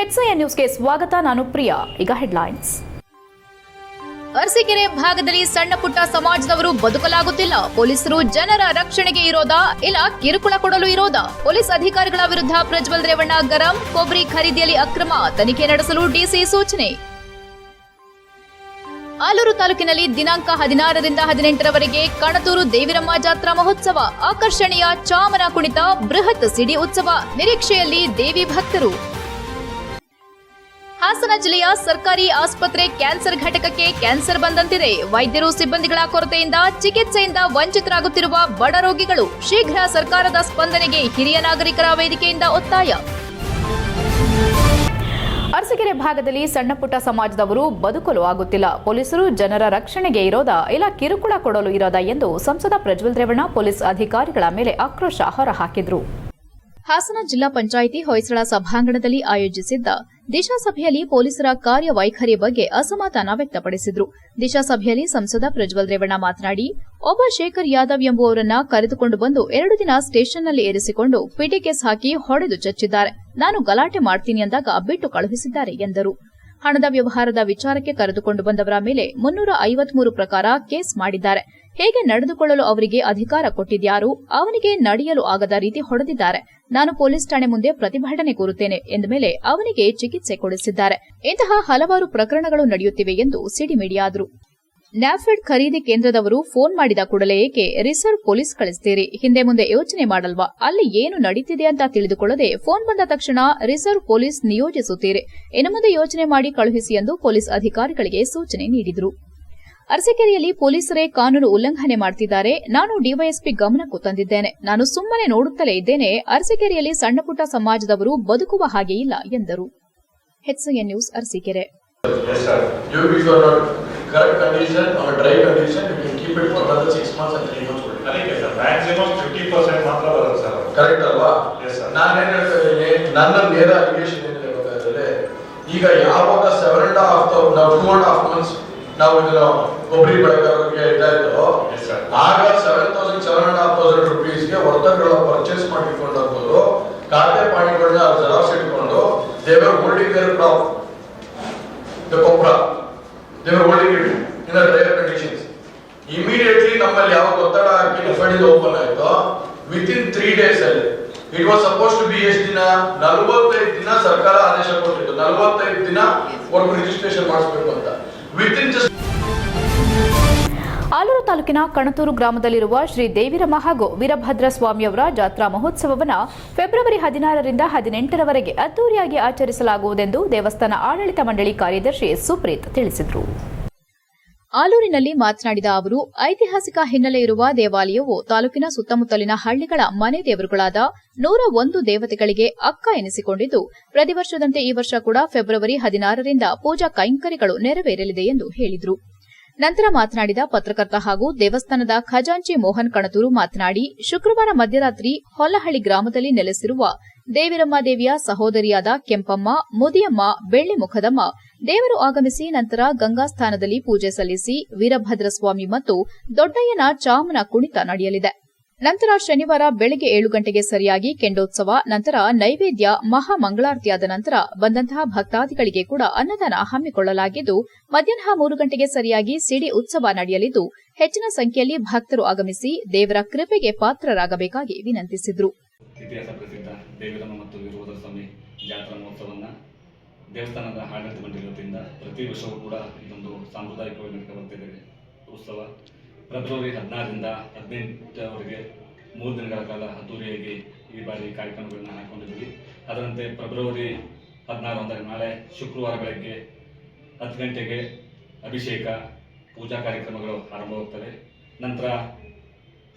HCN ನ್ಯೂಸ್ಗೆ ಸ್ವಾಗತ. ನಾನು ಪ್ರಿಯಾ. ಈಗ ಹೆಡ್ಲೈನ್ಸ್. ಅರಸೀಕೆರೆ ಭಾಗದಲ್ಲಿ ಸಣ್ಣ ಪುಟ್ಟ ಸಮಾಜದವರು ಬದುಕಲಾಗುತ್ತಿಲ್ಲ. ಪೊಲೀಸರು ಜನರ ರಕ್ಷಣೆಗೆ ಇರೋದಾ ಇಲ್ಲ ಕಿರುಕುಳ ಕೊಡಲು ಇರೋದಾ? ಪೊಲೀಸ್ ಅಧಿಕಾರಿಗಳ ವಿರುದ್ಧ ಪ್ರಜ್ವಲ್ ರೇವಣ್ಣ ಗರಂ. ಕೊಬ್ಬರಿ ಖರೀದಿಯಲ್ಲಿ ಅಕ್ರಮ, ತನಿಖೆ ನಡೆಸಲು ಡಿಸಿ ಸೂಚನೆ. ಆಲೂರು ತಾಲೂಕಿನಲ್ಲಿ ದಿನಾಂಕ 16ರಿಂದ 18ರವರೆಗೆ ಕಣತೂರು ದೇವಿರಮ್ಮ ಜಾತ್ರಾ ಮಹೋತ್ಸವ. ಆಕರ್ಷಣೀಯ ಚಾಮರ ಕುಣಿತ, ಬೃಹತ್ ಸಿಡಿ ಉತ್ಸವ. ನಿರೀಕ್ಷೆಯಲ್ಲಿ ದೇವಿ ಭಕ್ತರು. ಹಾಸನ ಜಿಲ್ಲೆಯ ಸರ್ಕಾರಿ ಆಸ್ಪತ್ರೆ ಕ್ಯಾನ್ಸರ್ ಘಟಕಕ್ಕೆ ಕ್ಯಾನ್ಸರ್ ಬಂದಂತಿದೆ. ವೈದ್ಯರು ಸಿಬ್ಬಂದಿಗಳ ಕೊರತೆಯಿಂದ ಚಿಕಿತ್ಸೆಯಿಂದ ವಂಚಿತರಾಗುತ್ತಿರುವ ಬಡ ರೋಗಿಗಳು. ಶೀಘ್ರ ಸರ್ಕಾರದ ಸ್ಪಂದನೆಗೆ ಹಿರಿಯ ನಾಗರಿಕರ ವೇದಿಕೆಯಿಂದ ಒತ್ತಾಯ. ಅರಸೀಕೆರೆ ಭಾಗದಲ್ಲಿ ಸಣ್ಣ ಪುಟ್ಟ ಸಮಾಜದವರು ಬದುಕಲು ಆಗುತ್ತಿಲ್ಲ. ಪೊಲೀಸರು ಜನರ ರಕ್ಷಣೆಗೆ ಇರೋದಾ ಇಲ್ಲ ಕಿರುಕುಳ ಕೊಡಲು ಇರೋದಾ ಎಂದು ಸಂಸದ ಪ್ರಜ್ವಲ್ ರೇವಣ್ಣ ಪೊಲೀಸ್ ಅಧಿಕಾರಿಗಳ ಮೇಲೆ ಆಕ್ರೋಶ ಹೊರಹಾಕಿದರು. ಹಾಸನ ಜಿಲ್ಲಾ ಪಂಚಾಯಿತಿ ಹೊಯ್ಸಳ ಸಭಾಂಗಣದಲ್ಲಿ ಆಯೋಜಿಸಿದ್ದ ದಿಶಾ ಸಭೆಯಲ್ಲಿ ಪೊಲೀಸರ ಕಾರ್ಯವೈಖರಿ ಬಗ್ಗೆ ಅಸಮಾಧಾನ ವ್ಯಕ್ತಪಡಿಸಿದರು. ದಿಶಾ ಸಭೆಯಲ್ಲಿ ಸಂಸದ ಪ್ರಜ್ವಲ್ ರೇವಣ್ಣ ಮಾತನಾಡಿ, ಒಬ್ಬ ಶೇಖರ್ ಯಾದವ್ ಎಂಬುವವರನ್ನ ಕರೆದುಕೊಂಡು ಬಂದು 2 ದಿನ ಸ್ಟೇಷನ್ನಲ್ಲಿ ಇರಿಸಿಕೊಂಡು ಪಿಟಿ ಕೇಸ್ ಹಾಕಿ ಹೊಡೆದು ಚಚ್ಚಿದ್ದಾರೆ. ನಾನು ಗಲಾಟೆ ಮಾಡ್ತೀನಿ ಅಂದಾಗ ಬಿಟ್ಟು ಕಳುಹಿಸಿದ್ದಾರೆ ಎಂದರು. ಹಣದ ವ್ಯವಹಾರದ ವಿಚಾರಕ್ಕೆ ಕರೆದುಕೊಂಡು ಬಂದವರ ಮೇಲೆ 353 ಪ್ರಕಾರ ಕೇಸ್ ಮಾಡಿದ್ದಾರೆ. ಹೇಗೆ ನಡೆದುಕೊಳ್ಳಲು ಅವರಿಗೆ ಅಧಿಕಾರ ಕೊಟ್ಟಿದ್ಯಾರು? ಅವನಿಗೆ ನಡೆಯಲು ಆಗದ ರೀತಿ ಹೊಡೆದಿದ್ದಾರೆ. ನಾನು ಪೊಲೀಸ್ ಠಾಣೆ ಮುಂದೆ ಪ್ರತಿಭಟನೆ ಕೂರುತ್ತೇನೆ ಎಂದ ಮೇಲೆ ಅವನಿಗೆ ಚಿಕಿತ್ಸೆ ಕೊಡಿಸಿದ್ದಾರೆ. ಇಂತಹ ಹಲವಾರು ಪ್ರಕರಣಗಳು ನಡೆಯುತ್ತಿವೆ ಎಂದು ಸಿಡಿಮಿಡಿಯಾದರು. ನ್ಯಾಫೆಡ್ ಖರೀದಿ ಕೇಂದ್ರದವರು ಫೋನ್ ಮಾಡಿದ ಕೂಡಲೇ ಏಕೆ ರಿಸರ್ವ್ ಪೊಲೀಸ್ ಕಳಿಸ್ತೀರಿ? ಹಿಂದೆ ಮುಂದೆ ಯೋಚನೆ ಮಾಡಲ್ವಾ? ಅಲ್ಲಿ ಏನು ನಡೀತಿದೆ ಅಂತ ತಿಳಿದುಕೊಳ್ಳದೆ ಫೋನ್ ಬಂದ ತಕ್ಷಣ ರಿಸರ್ವ್ ಪೊಲೀಸ್ ನಿಯೋಜಿಸುತ್ತೀರಿ. ಇನ್ನು ಮುಂದೆ ಯೋಚನೆ ಮಾಡಿ ಕಳುಹಿಸಿ ಎಂದು ಪೊಲೀಸ್ ಅಧಿಕಾರಿಗಳಿಗೆ ಸೂಚನೆ ನೀಡಿದರು. ಅರಸೀಕೆರೆಯಲ್ಲಿ ಪೊಲೀಸರೇ ಕಾನೂನು ಉಲ್ಲಂಘನೆ ಮಾಡುತ್ತಿದ್ದಾರೆ. ನಾನು ಡಿವೈಎಸ್ಪಿ ಗಮನಕ್ಕೂ ತಂದಿದ್ದೇನೆ. ನಾನು ಸುಮ್ಮನೆ ನೋಡುತ್ತಲೇ ಇದ್ದೇನೆ. ಅರಸೀಕೆರೆಯಲ್ಲಿ ಸಣ್ಣಪುಟ್ಟ ಸಮಾಜದವರು ಬದುಕುವ ಹಾಗೆ ಇಲ್ಲ ಎಂದರು. HCN news Arsikere. Correct condition or dry condition, you can keep it for another 6 months and 3 months. ಅದಕ್ಕೆ ಸರ್ maximum 50% ಮಾತ್ರ ಬರುತ್ತೆ ಸರ್. ಕರೆಕ್ಟ್ ಅಲ್ವಾ? Yes sir. ನಾನು ಏನು ಹೇಳ್ತಾ ಇದ್ದೀನಿ, ನನ್ನ ನೇರ ಅಲಿಗೇಷನ್ ಏನಿದೆ ಗೊತ್ತಾದ್ರೆ, ಈಗ ಯಾವಾಗ 2.5 months ನಾವು ಇದನ್ನ ಕೊಬ್ಬರಿ ಬೆಳೆಗಾರರಿಗೆ ಇದಾಯ್ತು, ಆಗ 7,000 rupeesಗೆ ವರ್ತಕಗಳ ಪರ್ಚೇಸ್ ಮಾಡಿಕೊಂಡವರು ಖಾತೆ ಪಾಣಿಗಳನ್ನ ಜೆರಾಕ್ಸ್ ಇಟ್ಕೊಂಡು they were holding their crop the ಕೊಬ್ಬರ they were holding it in the drier conditions. Immediately ನಮ್ಮಲ್ಲಿ ಯಾವಾಗ ಒತ್ತಡ ಹಾಕಿ FID ಓಪನ್ ಆಯ್ತು, within 3 days ಅಲ್ಲಿ it was supposed to be ಎಷ್ಟು ದಿನ, 45 ದಿನ ಸರ್ಕಾರ ಆದೇಶ ಕೊಟ್ಟಿತ್ತು, 45 ದಿನ ವರ್ಕ್ ರಿಜಿಸ್ಟ್ರೇಷನ್ ಮಾಡಿಸಬೇಕು ಅಂತ. within just ಆಲೂರು ತಾಲೂಕಿನ ಕಣತೂರು ಗ್ರಾಮದಲ್ಲಿರುವ ಶ್ರೀ ದೇವಿರಮ್ಮ ಹಾಗೂ ವೀರಭದ್ರ ಸ್ವಾಮಿಯವರ ಜಾತ್ರಾ ಮಹೋತ್ಸವವನ್ನು ಫೆಬ್ರವರಿ 16ರಿಂದ 18ರವರೆಗೆ ಅದ್ದೂರಿಯಾಗಿ ಆಚರಿಸಲಾಗುವುದೆಂದು ದೇವಸ್ಥಾನ ಆಡಳಿತ ಮಂಡಳಿ ಕಾರ್ಯದರ್ಶಿ ಸುಪ್ರೀತ್ ತಿಳಿಸಿದರು. ಆಲೂರಿನಲ್ಲಿ ಮಾತನಾಡಿದ ಅವರು, ಐತಿಹಾಸಿಕ ಹಿನ್ನೆಲೆ ಇರುವ ದೇವಾಲಯವು ತಾಲೂಕಿನ ಸುತ್ತಮುತ್ತಲಿನ ಹಳ್ಳಿಗಳ ಮನೆ ದೇವರುಗಳಾದ 101 ದೇವತೆಗಳಿಗೆ ಅಕ್ಕ ಎನಿಸಿಕೊಂಡಿದ್ದು, ಪ್ರತಿ ವರ್ಷದಂತೆ ಈ ವರ್ಷ ಕೂಡ ಫೆಬ್ರವರಿ 16ರಿಂದ ಪೂಜಾ ಕೈಂಕರ್ಯಗಳು ನೆರವೇರಲಿದೆ ಎಂದು ಹೇಳಿದರು. ನಂತರ ಮಾತನಾಡಿದ ಪತ್ರಕರ್ತ ಹಾಗೂ ದೇವಸ್ಥಾನದ ಖಜಾಂಚಿ ಮೋಹನ್ ಕಣತೂರು ಮಾತನಾಡಿ, ಶುಕ್ರವಾರ ಮಧ್ಯರಾತ್ರಿ ಹೊಲ್ಲಹಳ್ಳಿ ಗ್ರಾಮದಲ್ಲಿ ನೆಲೆಸಿರುವ ದೇವಿರಮ್ಮ ದೇವಿಯ ಸಹೋದರಿಯಾದ ಕೆಂಪಮ್ಮ, ಮುದಿಯಮ್ಮ, ಬೆಳ್ಳಿ ಮುಖದಮ್ಮ ದೇವರು ಆಗಮಿಸಿ ನಂತರ ಗಂಗಾಸ್ಥಾನದಲ್ಲಿ ಪೂಜೆ ಸಲ್ಲಿಸಿ ವೀರಭದ್ರ ಸ್ವಾಮಿ ಮತ್ತು ದೊಡ್ಡಯ್ಯನ ಚಾಮನ ಕುಣಿತ ನಡೆಯಲಿದೆ. ನಂತರ ಶನಿವಾರ ಬೆಳಗ್ಗೆ 7 ಗಂಟೆಗೆ ಸರಿಯಾಗಿ ಕೆಂಡೋತ್ಸವ, ನಂತರ ನೈವೇದ್ಯ, ಮಹಾಮಂಗಳಾರತಿಯಾದ ನಂತರ ಬಂದಂತಹ ಭಕ್ತಾದಿಗಳಿಗೆ ಕೂಡ ಅನ್ನದಾನ ಹಮ್ಮಿಕೊಳ್ಳಲಾಗಿದ್ದು, ಮಧ್ಯಾಹ್ನ 3 ಗಂಟೆಗೆ ಸರಿಯಾಗಿ ಸಿಡಿ ಉತ್ಸವ ನಡೆಯಲಿದ್ದು, ಹೆಚ್ಚಿನ ಸಂಖ್ಯೆಯಲ್ಲಿ ಭಕ್ತರು ಆಗಮಿಸಿ ದೇವರ ಕೃಪೆಗೆ ಪಾತ್ರರಾಗಬೇಕಾಗಿ ವಿನಂತಿಸಿದರು. ಇತಿಹಾಸ ಪ್ರಸಿದ್ಧ ದೇವಿರಮ್ಮ ಮತ್ತು ವೀರಭದ್ರ ಸ್ವಾಮಿ ಜಾತ್ರಾ ಮಹೋತ್ಸವವನ್ನು ದೇವಸ್ಥಾನದ ಆಡಳಿತ ಮಂಡಳಿ ವತಿಯಿಂದ ಪ್ರತಿ ವರ್ಷವೂ ಕೂಡ ಇದೊಂದು ಸಾಂಪ್ರದಾಯಿಕವಾಗಿ ನಡೆದು ಬರ್ತಿದೆ. ಉತ್ಸವ ಫೆಬ್ರವರಿ 16ರಿಂದ 18ರವರೆಗೆ 3 ದಿನಗಳ ಕಾಲ ಅದ್ದೂರಿಯಾಗಿ ಈ ಬಾರಿ ಕಾರ್ಯಕ್ರಮಗಳನ್ನು ಹಾಕೊಂಡಿದ್ದೀವಿ. ಅದರಂತೆ ಫೆಬ್ರವರಿ 16 ಅಂದರೆ ನಾಳೆ ಶುಕ್ರವಾರ ಬೆಳಗ್ಗೆ 10 ಗಂಟೆಗೆ ಅಭಿಷೇಕ ಪೂಜಾ ಕಾರ್ಯಕ್ರಮಗಳು ಆರಂಭವಾಗುತ್ತವೆ. ನಂತರ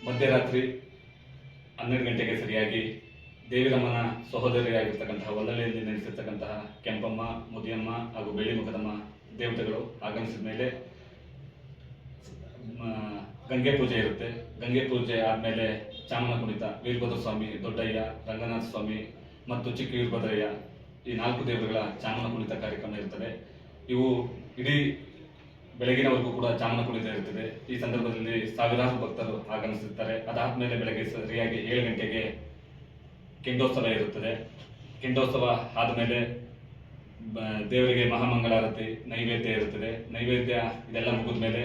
ಮಧ್ಯರಾತ್ರಿ 12 ಗಂಟೆಗೆ ಸರಿಯಾಗಿ ದೇವಿರಮ್ಮನ ಸಹೋದರಿಯಾಗಿರ್ತಕ್ಕಂತಹ ಹೊಲ್ಲಳ್ಳಿಯಲ್ಲಿ ನೆಲೆಸಿರ್ತಕ್ಕಂತಹ ಕೆಂಪಮ್ಮ, ಮುದಿಯಮ್ಮ ಹಾಗೂ ಬೆಳ್ಳಿ ಮುಖದಮ್ಮ ದೇವತೆಗಳು ಆಗಮಿಸಿದ ಮೇಲೆ ಗಂಗೆ ಪೂಜೆ ಇರುತ್ತೆ. ಗಂಗೆ ಪೂಜೆ ಆದಮೇಲೆ ಚಾಮನ ಕುಣಿತ, ವೀರಭದ್ರ ಸ್ವಾಮಿ, ದೊಡ್ಡಯ್ಯ, ರಂಗನಾಥ ಸ್ವಾಮಿ ಮತ್ತು ಚಿಕ್ಕ ವೀರಭದ್ರಯ್ಯ ಈ 4 ದೇವರುಗಳ ಚಾಮನ ಕುಣಿತ ಕಾರ್ಯಕ್ರಮ ಇರ್ತದೆ. ಇವು ಇಡೀ ಬೆಳಗಿನವರೆಗೂ ಕೂಡ ಚಾಮನ ಕುಣಿತ ಇರ್ತದೆ. ಈ ಸಂದರ್ಭದಲ್ಲಿ ಸಾವಿರಾರು ಭಕ್ತರು ಆಗಮಿಸುತ್ತಾರೆ. ಅದಾದ್ಮೇಲೆ ಬೆಳಗ್ಗೆ ಸರಿಯಾಗಿ 7 ಗಂಟೆಗೆ ಕೆಂಡೋತ್ಸವ ಇರುತ್ತದೆ. ಕೆಂಡೋತ್ಸವ ಆದಮೇಲೆ ದೇವರಿಗೆ ಮಹಾಮಂಗಳಾರತಿ ನೈವೇದ್ಯ ಇರುತ್ತದೆ. ನೈವೇದ್ಯ ಇದೆಲ್ಲ ಮುಗಿದ ಮೇಲೆ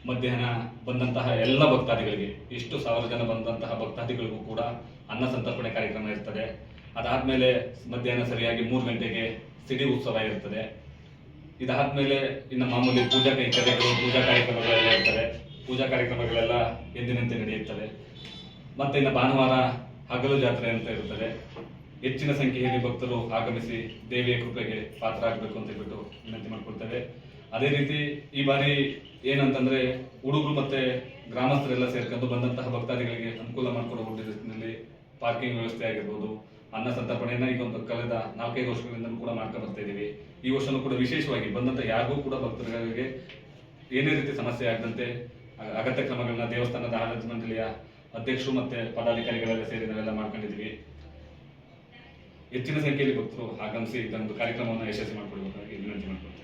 ಮಧ್ಯಾಹ್ನ ಬಂದಂತಹ ಎಲ್ಲ ಭಕ್ತಾದಿಗಳಿಗೆ, ಇಷ್ಟು 1000 ಜನ ಬಂದಂತಹ ಭಕ್ತಾದಿಗಳಿಗೂ ಕೂಡ ಅನ್ನ ಸಂತರ್ಪಣೆ ಕಾರ್ಯಕ್ರಮ ಇರ್ತದೆ. ಅದಾದ್ಮೇಲೆ ಮಧ್ಯಾಹ್ನ ಸರಿಯಾಗಿ 3 ಗಂಟೆಗೆ ಸಿಡಿ ಉತ್ಸವ ಇರ್ತದೆ. ಇದಾದ್ಮೇಲೆ ಇನ್ನು ಮಾಮೂಲಿ ಪೂಜಾ ಕೈಂಕರ್ಯಗಳು, ಪೂಜಾ ಕಾರ್ಯಕ್ರಮಗಳೆಲ್ಲ ಇರ್ತವೆ. ಪೂಜಾ ಕಾರ್ಯಕ್ರಮಗಳೆಲ್ಲ ಎಂದಿನಂತೆ ನಡೆಯುತ್ತವೆ. ಮತ್ತೆ ಇನ್ನು ಭಾನುವಾರ ಹಗಲು ಜಾತ್ರೆ ಅಂತ ಇರುತ್ತದೆ. ಹೆಚ್ಚಿನ ಸಂಖ್ಯೆಯಲ್ಲಿ ಭಕ್ತರು ಆಗಮಿಸಿ ದೇವಿಯ ಕೃಪೆಗೆ ಪಾತ್ರರಾಗಬೇಕು ಅಂತ ಹೇಳ್ಬಿಟ್ಟು ವಿನಂತಿ ಮಾಡ್ಕೊಳ್ತೇವೆ. ಅದೇ ರೀತಿ ಈ ಬಾರಿ ಏನಂತಂದ್ರೆ ಹುಡುಗರು ಮತ್ತೆ ಗ್ರಾಮಸ್ಥರೆಲ್ಲ ಸೇರ್ಕೊಂಡು ಬಂದಂತಹ ಭಕ್ತಾದಿಗಳಿಗೆ ಅನುಕೂಲ ಮಾಡಿಕೊಡೋ ನಿಟ್ಟಿನಲ್ಲಿ ಪಾರ್ಕಿಂಗ್ ವ್ಯವಸ್ಥೆ ಆಗಿರ್ಬೋದು, ಅನ್ನ ಸಂತರ್ಪಣೆಯನ್ನ ಈಗ ಒಂದು ಕಳೆದ 4-5 ವರ್ಷಗಳಿಂದ ಕೂಡ ಮಾಡ್ಕೊಂಡು ಬರ್ತಾ ಇದೀವಿ. ಈ ವರ್ಷನೂ ಕೂಡ ವಿಶೇಷವಾಗಿ ಬಂದಂತ ಯಾರಿಗೂ ಕೂಡ ಭಕ್ತರಿಗೆ ಏನೇ ರೀತಿ ಸಮಸ್ಯೆ ಆಗದಂತೆ ಅಗತ್ಯ ಕ್ರಮಗಳನ್ನ ದೇವಸ್ಥಾನದ ಆಡಳಿತ ಮಂಡಳಿಯ ಅಧ್ಯಕ್ಷರು ಮತ್ತೆ ಪದಾಧಿಕಾರಿಗಳೆಲ್ಲ ಸೇರಿ ನಾವೆಲ್ಲ ಮಾಡ್ಕೊಂಡಿದ್ವಿ. ಹೆಚ್ಚಿನ ಸಂಖ್ಯೆಯಲ್ಲಿ ಭಕ್ತರು ಆಗಮಿಸಿ ಇದೊಂದು ಕಾರ್ಯಕ್ರಮವನ್ನು ಯಶಸ್ವಿ ಮಾಡಿಕೊಡಬೇಕಾಗಿ ವಿನಂತಿ ಮಾಡಿಕೊಳ್ತೇವೆ.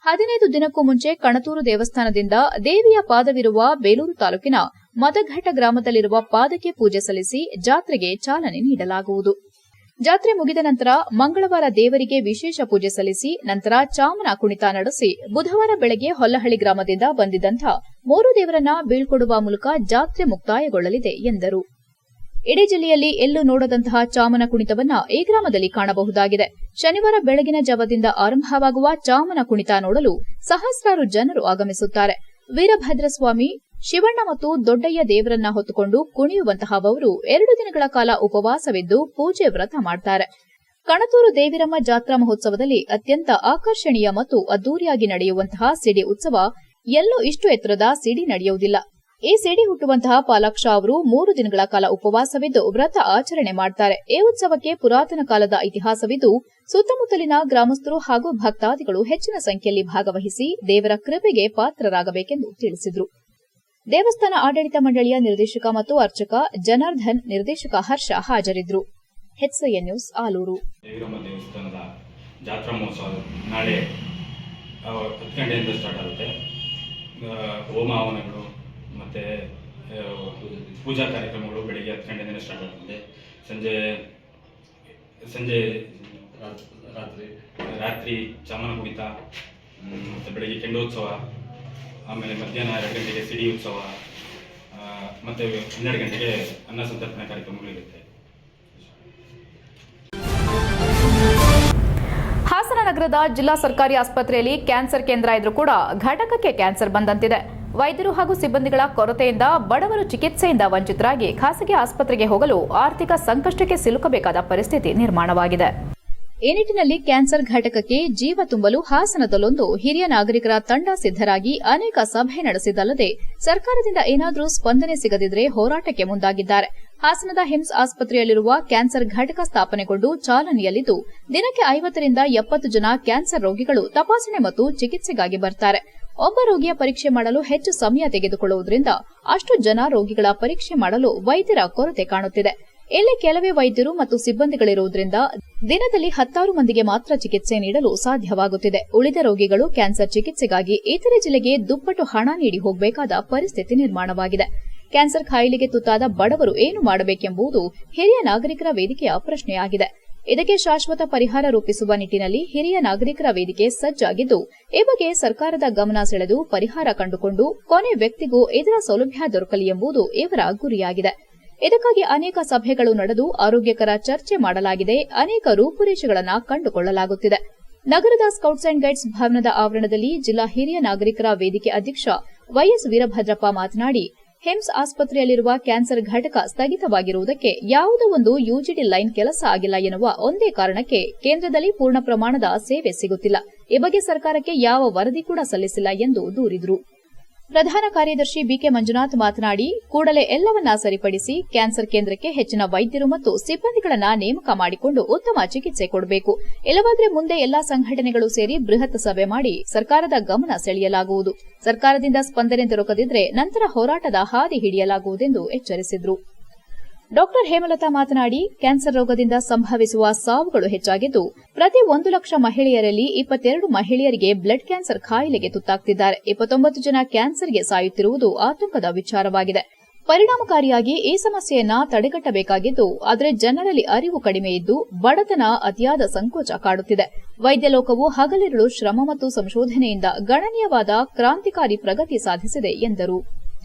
15 ದಿನಕ್ಕೂ ಮುಂಚೆ ಕಣತೂರು ದೇವಸ್ಥಾನದಿಂದ ದೇವಿಯ ಪಾದವಿರುವ ಬೇಲೂರು ತಾಲೂಕಿನ ಮದಘಟ್ಟ ಗ್ರಾಮದಲ್ಲಿರುವ ಪಾದಕ್ಕೆ ಪೂಜೆ ಸಲ್ಲಿಸಿ ಜಾತ್ರೆಗೆ ಚಾಲನೆ ನೀಡಲಾಗುವುದು. ಜಾತ್ರೆ ಮುಗಿದ ನಂತರ ಮಂಗಳವಾರ ದೇವರಿಗೆ ವಿಶೇಷ ಪೂಜೆ ಸಲ್ಲಿಸಿ ನಂತರ ಚಾಮನ ಕುಣಿತ ನಡೆಸಿ ಬುಧವಾರ ಬೆಳಗ್ಗೆ ಹೊಲ್ಲಹಳ್ಳಿ ಗ್ರಾಮದಿಂದ ಬಂದಿದ್ದಂಥ 3 ದೇವರನ್ನ ಬೀಳ್ಕೊಡುವ ಮೂಲಕ ಜಾತ್ರೆ ಮುಕ್ತಾಯಗೊಳ್ಳಲಿದೆ ಎಂದರು. ಇಡೀ ಜಿಲ್ಲೆಯಲ್ಲಿ ಎಲ್ಲೂ ನೋಡದಂತಹ ಚಾಮನ ಕುಣಿತವನ್ನ ಈ ಗ್ರಾಮದಲ್ಲಿ ಕಾಣಬಹುದಾಗಿದೆ. ಶನಿವಾರ ಬೆಳಗಿನ ಜಾವದಿಂದ ಆರಂಭವಾಗುವ ಚಾಮನ ಕುಣಿತ ನೋಡಲು ಸಹಸ್ರಾರು ಜನರು ಆಗಮಿಸುತ್ತಾರೆ. ವೀರಭದ್ರಸ್ವಾಮಿ, ಶಿವಣ್ಣ ಮತ್ತು ದೊಡ್ಡಯ್ಯ ದೇವರನ್ನ ಹೊತ್ತುಕೊಂಡು ಕುಣಿಯುವಂತಹವರು 2 ದಿನಗಳ ಕಾಲ ಉಪವಾಸವಿದ್ದು ಪೂಜೆ ವ್ರತ ಮಾಡ್ತಾರೆ. ಕಣತೂರು ದೇವಿರಮ್ಮ ಜಾತ್ರಾ ಮಹೋತ್ಸವದಲ್ಲಿ ಅತ್ಯಂತ ಆಕರ್ಷಣೀಯ ಮತ್ತು ಅದ್ದೂರಿಯಾಗಿ ನಡೆಯುವಂತಹ ಸಿಡಿ ಉತ್ಸವ ಎಲ್ಲೂ ಇಷ್ಟು ಎತ್ತರದ ಸಿಡಿ ನಡೆಯುವುದಿಲ್ಲ. ಈ ಸಿಡಿ ಹುಟ್ಟುವಂತಹ ಪಾಲಾಕ್ಷ ಅವರು 3 ದಿನಗಳ ಕಾಲ ಉಪವಾಸವಿದ್ದು ವ್ರತ ಆಚರಣೆ ಮಾಡ್ತಾರೆ. ಈ ಉತ್ಸವಕ್ಕೆ ಪುರಾತನ ಕಾಲದ ಇತಿಹಾಸವಿದ್ದು ಸುತ್ತಮುತ್ತಲಿನ ಗ್ರಾಮಸ್ಥರು ಹಾಗೂ ಭಕ್ತಾದಿಗಳು ಹೆಚ್ಚಿನ ಸಂಖ್ಯೆಯಲ್ಲಿ ಭಾಗವಹಿಸಿ ದೇವರ ಕೃಪೆಗೆ ಪಾತ್ರರಾಗಬೇಕೆಂದು ತಿಳಿಸಿದರು. ದೇವಸ್ಥಾನ ಆಡಳಿತ ಮಂಡಳಿಯ ನಿರ್ದೇಶಕ ಮತ್ತು ಅರ್ಚಕ ಜನಾರ್ದನ್, ನಿರ್ದೇಶಕ ಹರ್ಷ ಹಾಜರಿದ್ದರು. HCN news, Aluru. ದೇವಿರಮ್ಮ ದೇವಸ್ಥಾನದ ಜಾತ್ರಾ ಮಹೋತ್ಸವ ನಾಳೆ 10 ಗಂಟೆಯಿಂದ ಸ್ಟಾರ್ಟ್ ಆಗುತ್ತೆ. ಹೋಮ ಹವನಗಳು ಮತ್ತು ಪೂಜಾ ಕಾರ್ಯಕ್ರಮಗಳು ಬೆಳಿಗ್ಗೆ 10 ಗಂಟೆಯಿಂದ ಸ್ಟಾರ್ಟ್ ಆಗುತ್ತೆ. ಸಂಜೆ ರಾತ್ರಿ ಚಾಮನ ಕುಣಿತ, ಮತ್ತು ಬೆಳಗ್ಗೆ ಕೆಂಡೋತ್ಸವ, ಆಮೇಲೆ ಮಧ್ಯಾಹ್ನ 2 ಗಂಟೆಗೆ ಸಿಡಿ ಉತ್ಸವ, ಮತ್ತು 12 ಗಂಟೆಗೆ ಅನ್ನ ಸಂತರ್ಪಣೆ ಕಾರ್ಯಕ್ರಮಗಳಿರುತ್ತೆ. ಹಾಸನ ನಗರದ ಜಿಲ್ಲಾ ಸರ್ಕಾರಿ ಆಸ್ಪತ್ರೆಯಲ್ಲಿ ಕ್ಯಾನ್ಸರ್ ಕೇಂದ್ರ ಇದ್ರೂ ಕೂಡ ಘಟಕಕ್ಕೆ ಕ್ಯಾನ್ಸರ್ ಬಂದಂತಿದೆ. ವೈದ್ಯರು ಹಾಗೂ ಸಿಬ್ಬಂದಿಗಳ ಕೊರತೆಯಿಂದ ಬಡವರು ಚಿಕಿತ್ಸೆಯಿಂದ ವಂಚಿತರಾಗಿ ಖಾಸಗಿ ಆಸ್ಪತ್ರೆಗೆ ಹೋಗಲು ಆರ್ಥಿಕ ಸಂಕಷ್ಟಕ್ಕೆ ಸಿಲುಕಬೇಕಾದ ಪರಿಸ್ಥಿತಿ ನಿರ್ಮಾಣವಾಗಿದೆ. ಈ ನಿಟ್ಟಿನಲ್ಲಿ ಕ್ಯಾನ್ಸರ್ ಘಟಕಕ್ಕೆ ಜೀವ ತುಂಬಲು ಹಾಸನದಲ್ಲೊಂದು ಹಿರಿಯ ನಾಗರಿಕರ ತಂಡ ಸಿದ್ದರಾಗಿ ಅನೇಕ ಸಭೆ ನಡೆಸಿದ್ದಲ್ಲದೆ ಸರ್ಕಾರದಿಂದ ಏನಾದರೂ ಸ್ಪಂದನೆ ಸಿಗದಿದ್ರೆ ಹೋರಾಟಕ್ಕೆ ಮುಂದಾಗಿದ್ದಾರೆ. ಹಾಸನದ ಹಿಮ್ಸ್ ಆಸ್ಪತ್ರೆಯಲ್ಲಿರುವ ಕ್ಯಾನ್ಸರ್ ಘಟಕ ಸ್ಥಾಪನೆಗೊಂಡು ಚಾಲನೆಯಲ್ಲಿದ್ದು ದಿನಕ್ಕೆ 50 ರಿಂದ 70 ಜನ ಕ್ಯಾನ್ಸರ್ ರೋಗಿಗಳು ತಪಾಸಣೆ ಮತ್ತು ಚಿಕಿತ್ಸೆಗಾಗಿ ಬರ್ತಾರೆ. ಒಬ್ಬ ರೋಗಿಯ ಪರೀಕ್ಷೆ ಮಾಡಲು ಹೆಚ್ಚು ಸಮಯ ತೆಗೆದುಕೊಳ್ಳುವುದರಿಂದ ಅಷ್ಟು ಜನ ರೋಗಿಗಳ ಪರೀಕ್ಷೆ ಮಾಡಲು ವೈದ್ಯರ ಕೊರತೆ ಕಾಣುತ್ತಿದೆ. ಇಲ್ಲಿ ಕೆಲವೇ ವೈದ್ಯರು ಮತ್ತು ಸಿಬ್ಬಂದಿಗಳಿರುವುದರಿಂದ ದಿನದಲ್ಲಿ 10 ಮಂದಿಗೆ ಮಾತ್ರ ಚಿಕಿತ್ಸೆ ನೀಡಲು ಸಾಧ್ಯವಾಗುತ್ತಿದೆ. ಉಳಿದ ರೋಗಿಗಳು ಕ್ಯಾನ್ಸರ್ ಚಿಕಿತ್ಸೆಗಾಗಿ ಇತರೆ ಜಿಲ್ಲೆಗೆ ದುಪ್ಪಟ್ಟು ಹಣ ನೀಡಿ ಹೋಗಬೇಕಾದ ಪರಿಸ್ಥಿತಿ ನಿರ್ಮಾಣವಾಗಿದೆ. ಕ್ಯಾನ್ಸರ್ ಕಾಯಿಲೆಗೆ ತುತ್ತಾದ ಬಡವರು ಏನು ಮಾಡಬೇಕೆಂಬುದು ಹಿರಿಯ ನಾಗರಿಕರ ವೇದಿಕೆಯ ಪ್ರಶ್ನೆಯಾಗಿದೆ. ಇದಕ್ಕೆ ಶಾಶ್ವತ ಪರಿಹಾರ ರೂಪಿಸುವ ನಿಟ್ಟಿನಲ್ಲಿ ಹಿರಿಯ ನಾಗರಿಕರ ವೇದಿಕೆ ಸಜ್ಜಾಗಿದ್ದು ಈ ಬಗ್ಗೆ ಸರ್ಕಾರದ ಗಮನ ಸೆಳೆದು ಪರಿಹಾರ ಕಂಡುಕೊಂಡು ಕೊನೆ ವ್ಯಕ್ತಿಗೂ ಇದರ ಸೌಲಭ್ಯ ದೊರಕಲಿ ಎಂಬುದು ಇವರ ಗುರಿಯಾಗಿದೆ. ಇದಕ್ಕಾಗಿ ಅನೇಕ ಸಭೆಗಳು ನಡೆದು ಆರೋಗ್ಯಕರ ಚರ್ಚೆ ಮಾಡಲಾಗಿದೆ. ಅನೇಕ ರೂಪುರೇಷೆಗಳನ್ನು ಕಂಡುಕೊಳ್ಳಲಾಗುತ್ತಿದೆ. ನಗರದ ಸ್ಕೌಟ್ಸ್ ಅಂಡ್ ಗೈಡ್ಸ್ ಭವನದ ಆವರಣದಲ್ಲಿ ಜಿಲ್ಲಾ ಹಿರಿಯ ನಾಗರಿಕರ ವೇದಿಕೆ ಅಧ್ಯಕ್ಷ ವೈಎಸ್ ವೀರಭದ್ರಪ್ಪ ಮಾತನಾಡಿ, ಹಿಮ್ಸ್ ಆಸ್ಪತ್ರೆಯಲ್ಲಿರುವ ಕ್ಯಾನ್ಸರ್ ಘಟಕ ಸ್ಥಗಿತವಾಗಿರುವುದಕ್ಕೆ ಯಾವುದೋ ಒಂದು ಯುಜಿಡಿ ಲೈನ್ ಕೆಲಸ ಆಗಿಲ್ಲ ಎನ್ನುವ ಒಂದೇ ಕಾರಣಕ್ಕೆ ಕೇಂದ್ರದಲ್ಲಿ ಪೂರ್ಣ ಪ್ರಮಾಣದ ಸೇವೆ ಸಿಗುತ್ತಿಲ್ಲ. ಈ ಬಗ್ಗೆ ಸರ್ಕಾರಕ್ಕೆ ಯಾವ ವರದಿ ಕೂಡ ಸಲ್ಲಿಸಿಲ್ಲ ಎಂದು ದೂರಿದರು. ಪ್ರಧಾನ ಕಾರ್ಯದರ್ಶಿ ಬಿಕೆ ಮಂಜುನಾಥ್ ಮಾತನಾಡಿ, ಕೂಡಲೇ ಎಲ್ಲವನ್ನ ಸರಿಪಡಿಸಿ ಕ್ಯಾನ್ಸರ್ ಕೇಂದ್ರಕ್ಕೆ ಹೆಚ್ಚಿನ ವೈದ್ಯರು ಮತ್ತು ಸಿಬ್ಬಂದಿಗಳನ್ನ ನೇಮಕ ಮಾಡಿಕೊಂಡು ಉತ್ತಮ ಚಿಕಿತ್ಸೆ ಕೊಡಬೇಕು. ಇಲ್ಲವಾದರೆ ಮುಂದೆ ಎಲ್ಲಾ ಸಂಘಟನೆಗಳು ಸೇರಿ ಬೃಹತ್ ಸಭೆ ಮಾಡಿ ಸರ್ಕಾರದ ಗಮನ ಸೆಳೆಯಲಾಗುವುದು. ಸರ್ಕಾರದಿಂದ ಸ್ಪಂದನೆ ದೊರಕದಿದ್ರೆ ನಂತರ ಹೋರಾಟದ ಹಾದಿ ಹಿಡಿಯಲಾಗುವುದೆಂದು ಎಚ್ಚರಿಸಿದರು. ಡಾ ಹೇಮಲತಾ ಮಾತನಾಡಿ, ಕ್ಯಾನ್ಸರ್ ರೋಗದಿಂದ ಸಂಭವಿಸುವ ಸಾವುಗಳು ಹೆಚ್ಚಾಗಿದ್ದು ಪ್ರತಿ 1 ಲಕ್ಷ ಮಹಿಳೆಯರಲ್ಲಿ 22 ಮಹಿಳೆಯರಿಗೆ ಬ್ಲಡ್ ಕ್ಯಾನ್ಸರ್ ಕಾಯಿಲೆಗೆ ತುತ್ತಾಗುತ್ತಿದ್ದಾರೆ. 29 ಜನ ಕ್ಯಾನ್ಸರ್ಗೆ ಸಾಯುತ್ತಿರುವುದು ಆತಂಕದ ವಿಚಾರವಾಗಿದೆ. ಪರಿಣಾಮಕಾರಿಯಾಗಿ ಈ ಸಮಸ್ಯೆಯನ್ನ ತಡೆಗಟ್ಟಬೇಕಾಗಿದ್ದು, ಆದರೆ ಜನರಲ್ಲಿ ಅರಿವು ಕಡಿಮೆ ಇದ್ದು ಬಡತನ ಅತಿಯಾದ ಸಂಕೋಚ ಕಾಡುತ್ತಿದೆ. ವೈದ್ಯ ಲೋಕವು ಹಗಲಿರುಳು ಶ್ರಮ ಮತ್ತು ಸಂಶೋಧನೆಯಿಂದ ಗಣನೀಯವಾದ ಕ್ರಾಂತಿಕಾರಿ ಪ್ರಗತಿ ಸಾಧಿಸಿದೆ ಎಂದರು.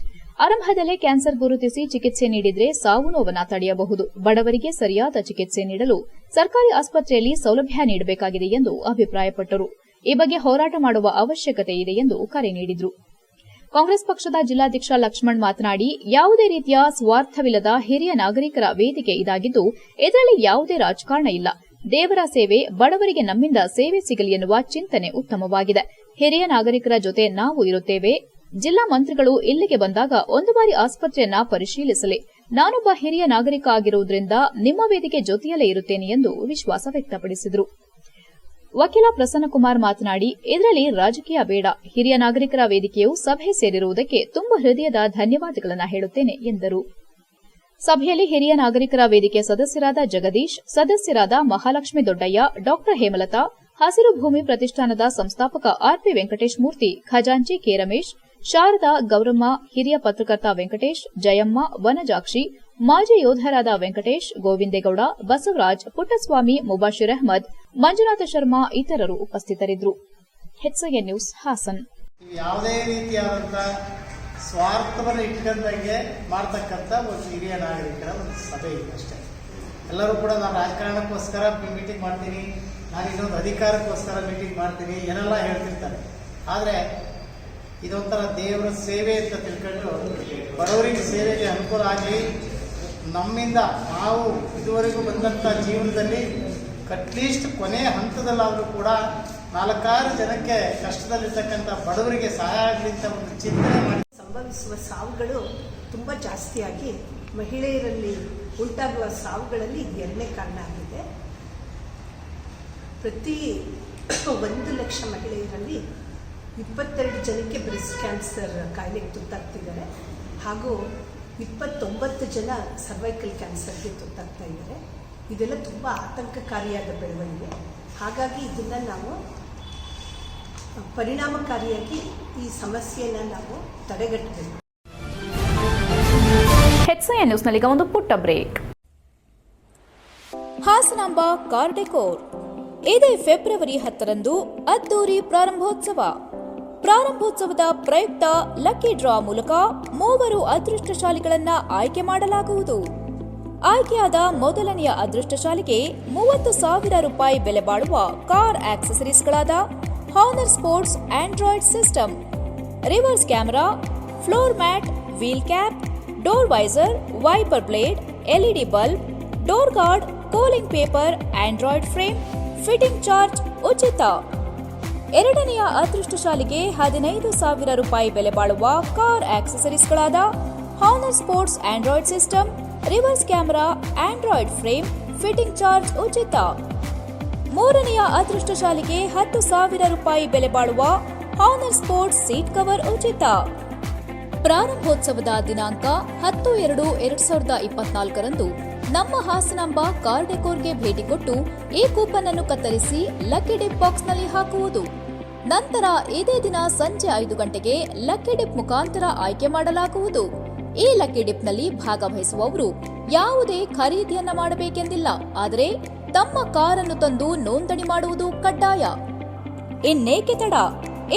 ಆರಂಭದಲ್ಲೇ ಕ್ಯಾನ್ಸರ್ ಗುರುತಿಸಿ ಚಿಕಿತ್ಸೆ ನೀಡಿದ್ರೆ ಸಾವು ನೋವನ್ನ ತಡೆಯಬಹುದು. ಬಡವರಿಗೆ ಸರಿಯಾದ ಚಿಕಿತ್ಸೆ ನೀಡಲು ಸರ್ಕಾರಿ ಆಸ್ಪತ್ರೆಯಲ್ಲಿ ಸೌಲಭ್ಯ ನೀಡಬೇಕಾಗಿದೆ ಎಂದು ಅಭಿಪ್ರಾಯಪಟ್ಟರು. ಈ ಬಗ್ಗೆ ಹೋರಾಟ ಮಾಡುವ ಅವಶ್ಯಕತೆ ಇದೆ ಎಂದು ಕರೆ ನೀಡಿದರು. ಕಾಂಗ್ರೆಸ್ ಪಕ್ಷದ ಜಿಲ್ಲಾಧ್ಯಕ್ಷ ಲಕ್ಷ್ಮಣ್ ಮಾತನಾಡಿ, ಯಾವುದೇ ರೀತಿಯ ಸ್ವಾರ್ಥವಿಲ್ಲದ ಹಿರಿಯ ನಾಗರಿಕರ ವೇದಿಕೆ ಇದಾಗಿದ್ದು, ಇದರಲ್ಲಿ ಯಾವುದೇ ರಾಜಕಾರಣ ಇಲ್ಲ. ದೇವರ ಸೇವೆ, ಬಡವರಿಗೆ ನಮ್ಮಿಂದ ಸೇವೆ ಸಿಗಲಿ ಎನ್ನುವ ಚಿಂತನೆ ಉತ್ತಮವಾಗಿದೆ. ಹಿರಿಯ ನಾಗರಿಕರ ಜೊತೆ ನಾವು ಇರುತ್ತೇವೆ. ಜಿಲ್ಲಾ ಮಂತ್ರಿಗಳು ಇಲ್ಲಿಗೆ ಬಂದಾಗ ಒಂದು ಬಾರಿ ಆಸ್ಪತ್ರೆಯನ್ನ ಪರಿಶೀಲಿಸಲಿ. ನಾನೊಬ್ಬ ಹಿರಿಯ ನಾಗರಿಕ ಆಗಿರುವುದರಿಂದ ನಿಮ್ಮ ವೇದಿಕೆ ಜೊತೆಯಲ್ಲೇ ಇರುತ್ತೇನೆ ಎಂದು ವಿಶ್ವಾಸ ವ್ಯಕ್ತಪಡಿಸಿದರು. ವಕೀಲ ಪ್ರಸನ್ನಕುಮಾರ್ ಮಾತನಾಡಿ, ಇದರಲ್ಲಿ ರಾಜಕೀಯ ಬೇಡ. ಹಿರಿಯ ನಾಗರಿಕರ ವೇದಿಕೆಯು ಸಭೆ ಸೇರಿರುವುದಕ್ಕೆ ತುಂಬ ಹೃದಯದ ಧನ್ಯವಾದಗಳನ್ನು ಹೇಳುತ್ತೇನೆ ಎಂದರು. ಸಭೆಯಲ್ಲಿ ಹಿರಿಯ ನಾಗರಿಕರ ವೇದಿಕೆ ಸದಸ್ಯರಾದ ಜಗದೀಶ್, ಸದಸ್ಯರಾದ ಮಹಾಲಕ್ಷ್ಮಿ ದೊಡ್ಡಯ್ಯ, ಡಾ ಹೇಮಲತಾ, ಹಸಿರು ಭೂಮಿ ಪ್ರತಿಷ್ಠಾನದ ಸಂಸ್ಥಾಪಕ ಆರ್ಪಿ ವೆಂಕಟೇಶ್ ಮೂರ್ತಿ, ಖಜಾಂಚಿ ಕೆ ರಮೇಶ್, ಶಾರದಾ, ಗೌರಮ್ಮ, ಹಿರಿಯ ಪತ್ರಕರ್ತ ವೆಂಕಟೇಶ್, ಜಯಮ್ಮ, ವನಜಾಕ್ಷಿ, ಮಾಜಿ ಯೋಧರಾದ ವೆಂಕಟೇಶ್, ಗೋವಿಂದೇಗೌಡ, ಬಸವರಾಜ್, ಪುಟ್ಟಸ್ವಾಮಿ, ಮುಬಾಶಿರ್ ಅಹ್ಮದ್, ಮಂಜುನಾಥ ಶರ್ಮಾ ಇತರರು ಉಪಸ್ಥಿತರಿದ್ದರು. HCN news Hassan. ಯಾವುದೇ ರೀತಿಯಾದಂತಹ ಸ್ವಾರ್ಥವನ್ನು ಇಟ್ಕೊಂಡಂಗೆ ಮಾಡ್ತಕ್ಕಂಥ ಒಂದು ಹಿರಿಯ ನಾಗರಿಕರ ಒಂದು ಸಭೆ ಇದೆ ಅಷ್ಟೇ. ಎಲ್ಲರೂ ಕೂಡ ನಾನು ರಾಜಕಾರಣಕ್ಕೋಸ್ಕರ ಮೀಟಿಂಗ್ ಮಾಡ್ತೀನಿ, ನಾನು ಇನ್ನೊಂದು ಅಧಿಕಾರಕ್ಕೋಸ್ಕರ ಮೀಟಿಂಗ್ ಮಾಡ್ತೀನಿ ಏನೆಲ್ಲ ಹೇಳ್ತಿರ್ತಾರೆ. ಆದರೆ ಇದೊಂಥರ ದೇವರ ಸೇವೆ ಅಂತ ತಿಳ್ಕೊಂಡು ಬಡವರಿಗೆ ಸೇವೆಗೆ ಅನುಕೂಲ ಆಗಲಿ. ನಮ್ಮಿಂದ ನಾವು ಇದುವರೆಗೂ ಬಂದಂಥ ಜೀವನದಲ್ಲಿ ಅಟ್ಲೀಸ್ಟ್ ಕೊನೆಯ ಹಂತದಲ್ಲಾದರೂ ಕೂಡ 4-6 ಜನಕ್ಕೆ ಕಷ್ಟದಲ್ಲಿರ್ತಕ್ಕಂಥ ಬಡವರಿಗೆ ಸಹಾಯ ಆಗಲಿ ಅಂತ ಒಂದು ಚಿಂತನೆ ಮಾಡಿ ಸಂಭವಿಸುವ ಸಾವುಗಳು ತುಂಬ ಜಾಸ್ತಿಯಾಗಿ ಮಹಿಳೆಯರಲ್ಲಿ ಉಂಟಾಗುವ ಸಾವುಗಳಲ್ಲಿ ಇದು 2ನೇ ಕಾರಣ ಆಗಿದೆ. ಪ್ರತಿ 1 ಲಕ್ಷ ಮಹಿಳೆಯರಲ್ಲಿ 22 ಜನಕ್ಕೆ ಬ್ರೆಸ್ಟ್ ಕ್ಯಾನ್ಸರ್ ಕಾಯಿಲೆಗೆ ತುತ್ತಾಗ್ತಿದ್ದಾರೆ ಹಾಗೂ 29 ಜನ ಸರ್ವೈಕಲ್ ಕ್ಯಾನ್ಸರ್ಗೆ ತುತ್ತಾಗ್ತಾ ಇದ್ದಾರೆ. ಇದೆಲ್ಲ ತುಂಬ ಆತಂಕಕಾರಿಯಾದ ಬೆಳವಣಿಗೆ. ಹಾಗಾಗಿ ಇದನ್ನು ನಾವು ಪರಿಣಾಮಕಾರಿಯಾಗಿ ಈ ಸಮಸ್ಯೆಯನ್ನು ನಾವು ತಡೆಗಟ್ಟಬೇಕು. HCN ನ್ಯೂಸ್ನಲ್ಲೀಗ ಒಂದು ಪುಟ್ಟ ಬ್ರೇಕ್. ಹಾಸನಾಂಬ ಕಾರ್ ಡೆಕೋರ್ ಇದೇ ಫೆಬ್ರವರಿ 10ರಂದು ಅದ್ದೂರಿ ಪ್ರಾರಂಭೋತ್ಸವ. ಪ್ರಾರಂಭೋತ್ಸವದ ಪ್ರಯುಕ್ತ ಲಕ್ಕಿ ಡ್ರಾ ಮೂಲಕ 3 ಅದೃಷ್ಟಶಾಲಿಗಳನ್ನ ಆಯ್ಕೆ ಮಾಡಲಾಗುವುದು. ಆಯ್ಕೆಯಾದ ಮೊದಲನೆಯ ಅದೃಷ್ಟಶಾಲಿಗೆ 30,000 ರೂಪಾಯಿ ಬೆಲೆ ಬಾಳುವ ಕಾರ್ ಆಕ್ಸೆಸರೀಸ್ಗಳಾದ Honor sports Android system, reverse camera, floor mat, wheel cap, door visor, wiper blade, LED bulb, door guard, cooling paper, Android frame, fitting charge ಉಚಿತ. ಎರಡನೆಯ ಅದೃಷ್ಟಶಾಲಿಗೆ 15,000 ರೂಪಾಯಿ ಬೆಲೆ ಬಾಳುವ ಕಾರ್ ಆಕ್ಸೆಸರೀಸ್ಗಳಾದ Honor sports Android system, reverse camera, Android frame, fitting charge ಉಚಿತ. ಮೂರನೆಯ ಅದೃಷ್ಟಶಾಲಿಗೆ 10,000 ರೂಪಾಯಿ ಬೆಲೆ ಬಾಳುವ ಹಾನರ್ ಸ್ಪೋರ್ಟ್ಸ್ ಸೀಟ್ ಕವರ್ ಉಚಿತ. ಪ್ರಾರಂಭೋತ್ಸವದ ದಿನಾಂಕ 10/2/2024ರಂದು ನಮ್ಮ ಹಾಸನಾಂಬ ಕಾರ್ ಡೆಕೋರ್ಗೆ ಭೇಟಿ ಕೊಟ್ಟು ಈ ಕೂಪನ್ ಅನ್ನು ಕತ್ತರಿಸಿ ಲಕ್ಕಿ ಡಿಪ್ ಬಾಕ್ಸ್ನಲ್ಲಿ ಹಾಕುವುದು. ನಂತರ ಇದೇ ದಿನ ಸಂಜೆ 5 ಗಂಟೆಗೆ ಲಕ್ಕಿ ಡಿಪ್ ಮುಖಾಂತರ ಆಯ್ಕೆ ಮಾಡಲಾಗುವುದು. ಈ ಲಕ್ಕಿ ಡಿಪ್ನಲ್ಲಿ ಭಾಗವಹಿಸುವವರು ಯಾವುದೇ ಖರೀದಿಯನ್ನ ಮಾಡಬೇಕೆಂದಿಲ್ಲ. ಆದರೆ ತಮ್ಮ ಕಾರನ್ನು ತಂದು ನೋಂದಣಿ ಮಾಡುವುದು ಕಡ್ಡಾಯ. ಇನ್ನೇಕೆ ತಡ?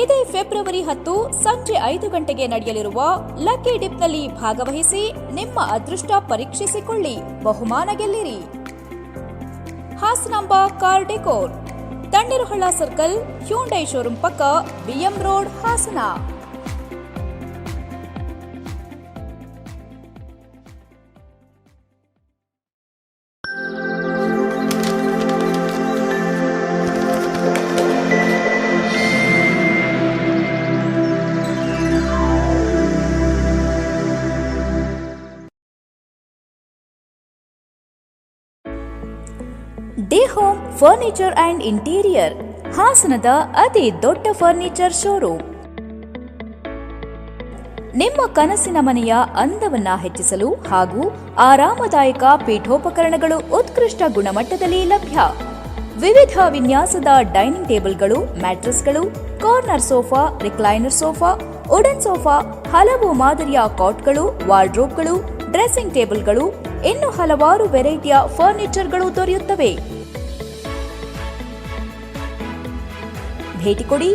ಇದೇ ಫೆಬ್ರವರಿ 10 ಸಂಜೆ 5 ಗಂಟೆಗೆ ನಡೆಯಲಿರುವ ಲಕ್ಕಿ ಡಿಪ್ನಲ್ಲಿ ಭಾಗವಹಿಸಿ ನಿಮ್ಮ ಅದೃಷ್ಟ ಪರೀಕ್ಷಿಸಿಕೊಳ್ಳಿ, ಬಹುಮಾನ ಗೆಲ್ಲಿರಿ. Hasanamba car decor, Tanneeruhalla circle, Hyundai showroom ಪಕ್ಕ, BM road, Hassan. D home furniture and interior, ಹಾಸನದ ಅತಿ ದೊಡ್ಡ ಫರ್ನಿಚರ್ ಶೋರೂಮ್. ನಿಮ್ಮ ಕನಸಿನ ಮನೆಯ ಅಂದವನ್ನ ಹೆಚ್ಚಿಸಲು ಹಾಗೂ ಆರಾಮದಾಯಕ ಪೀಠೋಪಕರಣಗಳು ಉತ್ಕೃಷ್ಟ ಗುಣಮಟ್ಟದಲ್ಲಿ ಲಭ್ಯ. ವಿವಿಧ ವಿನ್ಯಾಸದ ಡೈನಿಂಗ್ ಟೇಬಲ್ಗಳು, ಮ್ಯಾಟ್ರೆಸ್ಗಳು, corner sofa, recliner sofa, wooden sofa, ಹಲವು ಮಾದರಿಯ ಕಾಟ್ಗಳು, ವಾರ್ಡ್ರೋಬ್ಗಳು, ಡ್ರೆಸ್ಸಿಂಗ್ ಟೇಬಲ್ಗಳು, ಇನ್ನು ಹಲವಾರು ವೆರೈಟಿಯ ಫರ್ನಿಚರ್ಗಳು ದೊರೆಯುತ್ತವೆ. ಭೇಟಿ ಕೊಡಿ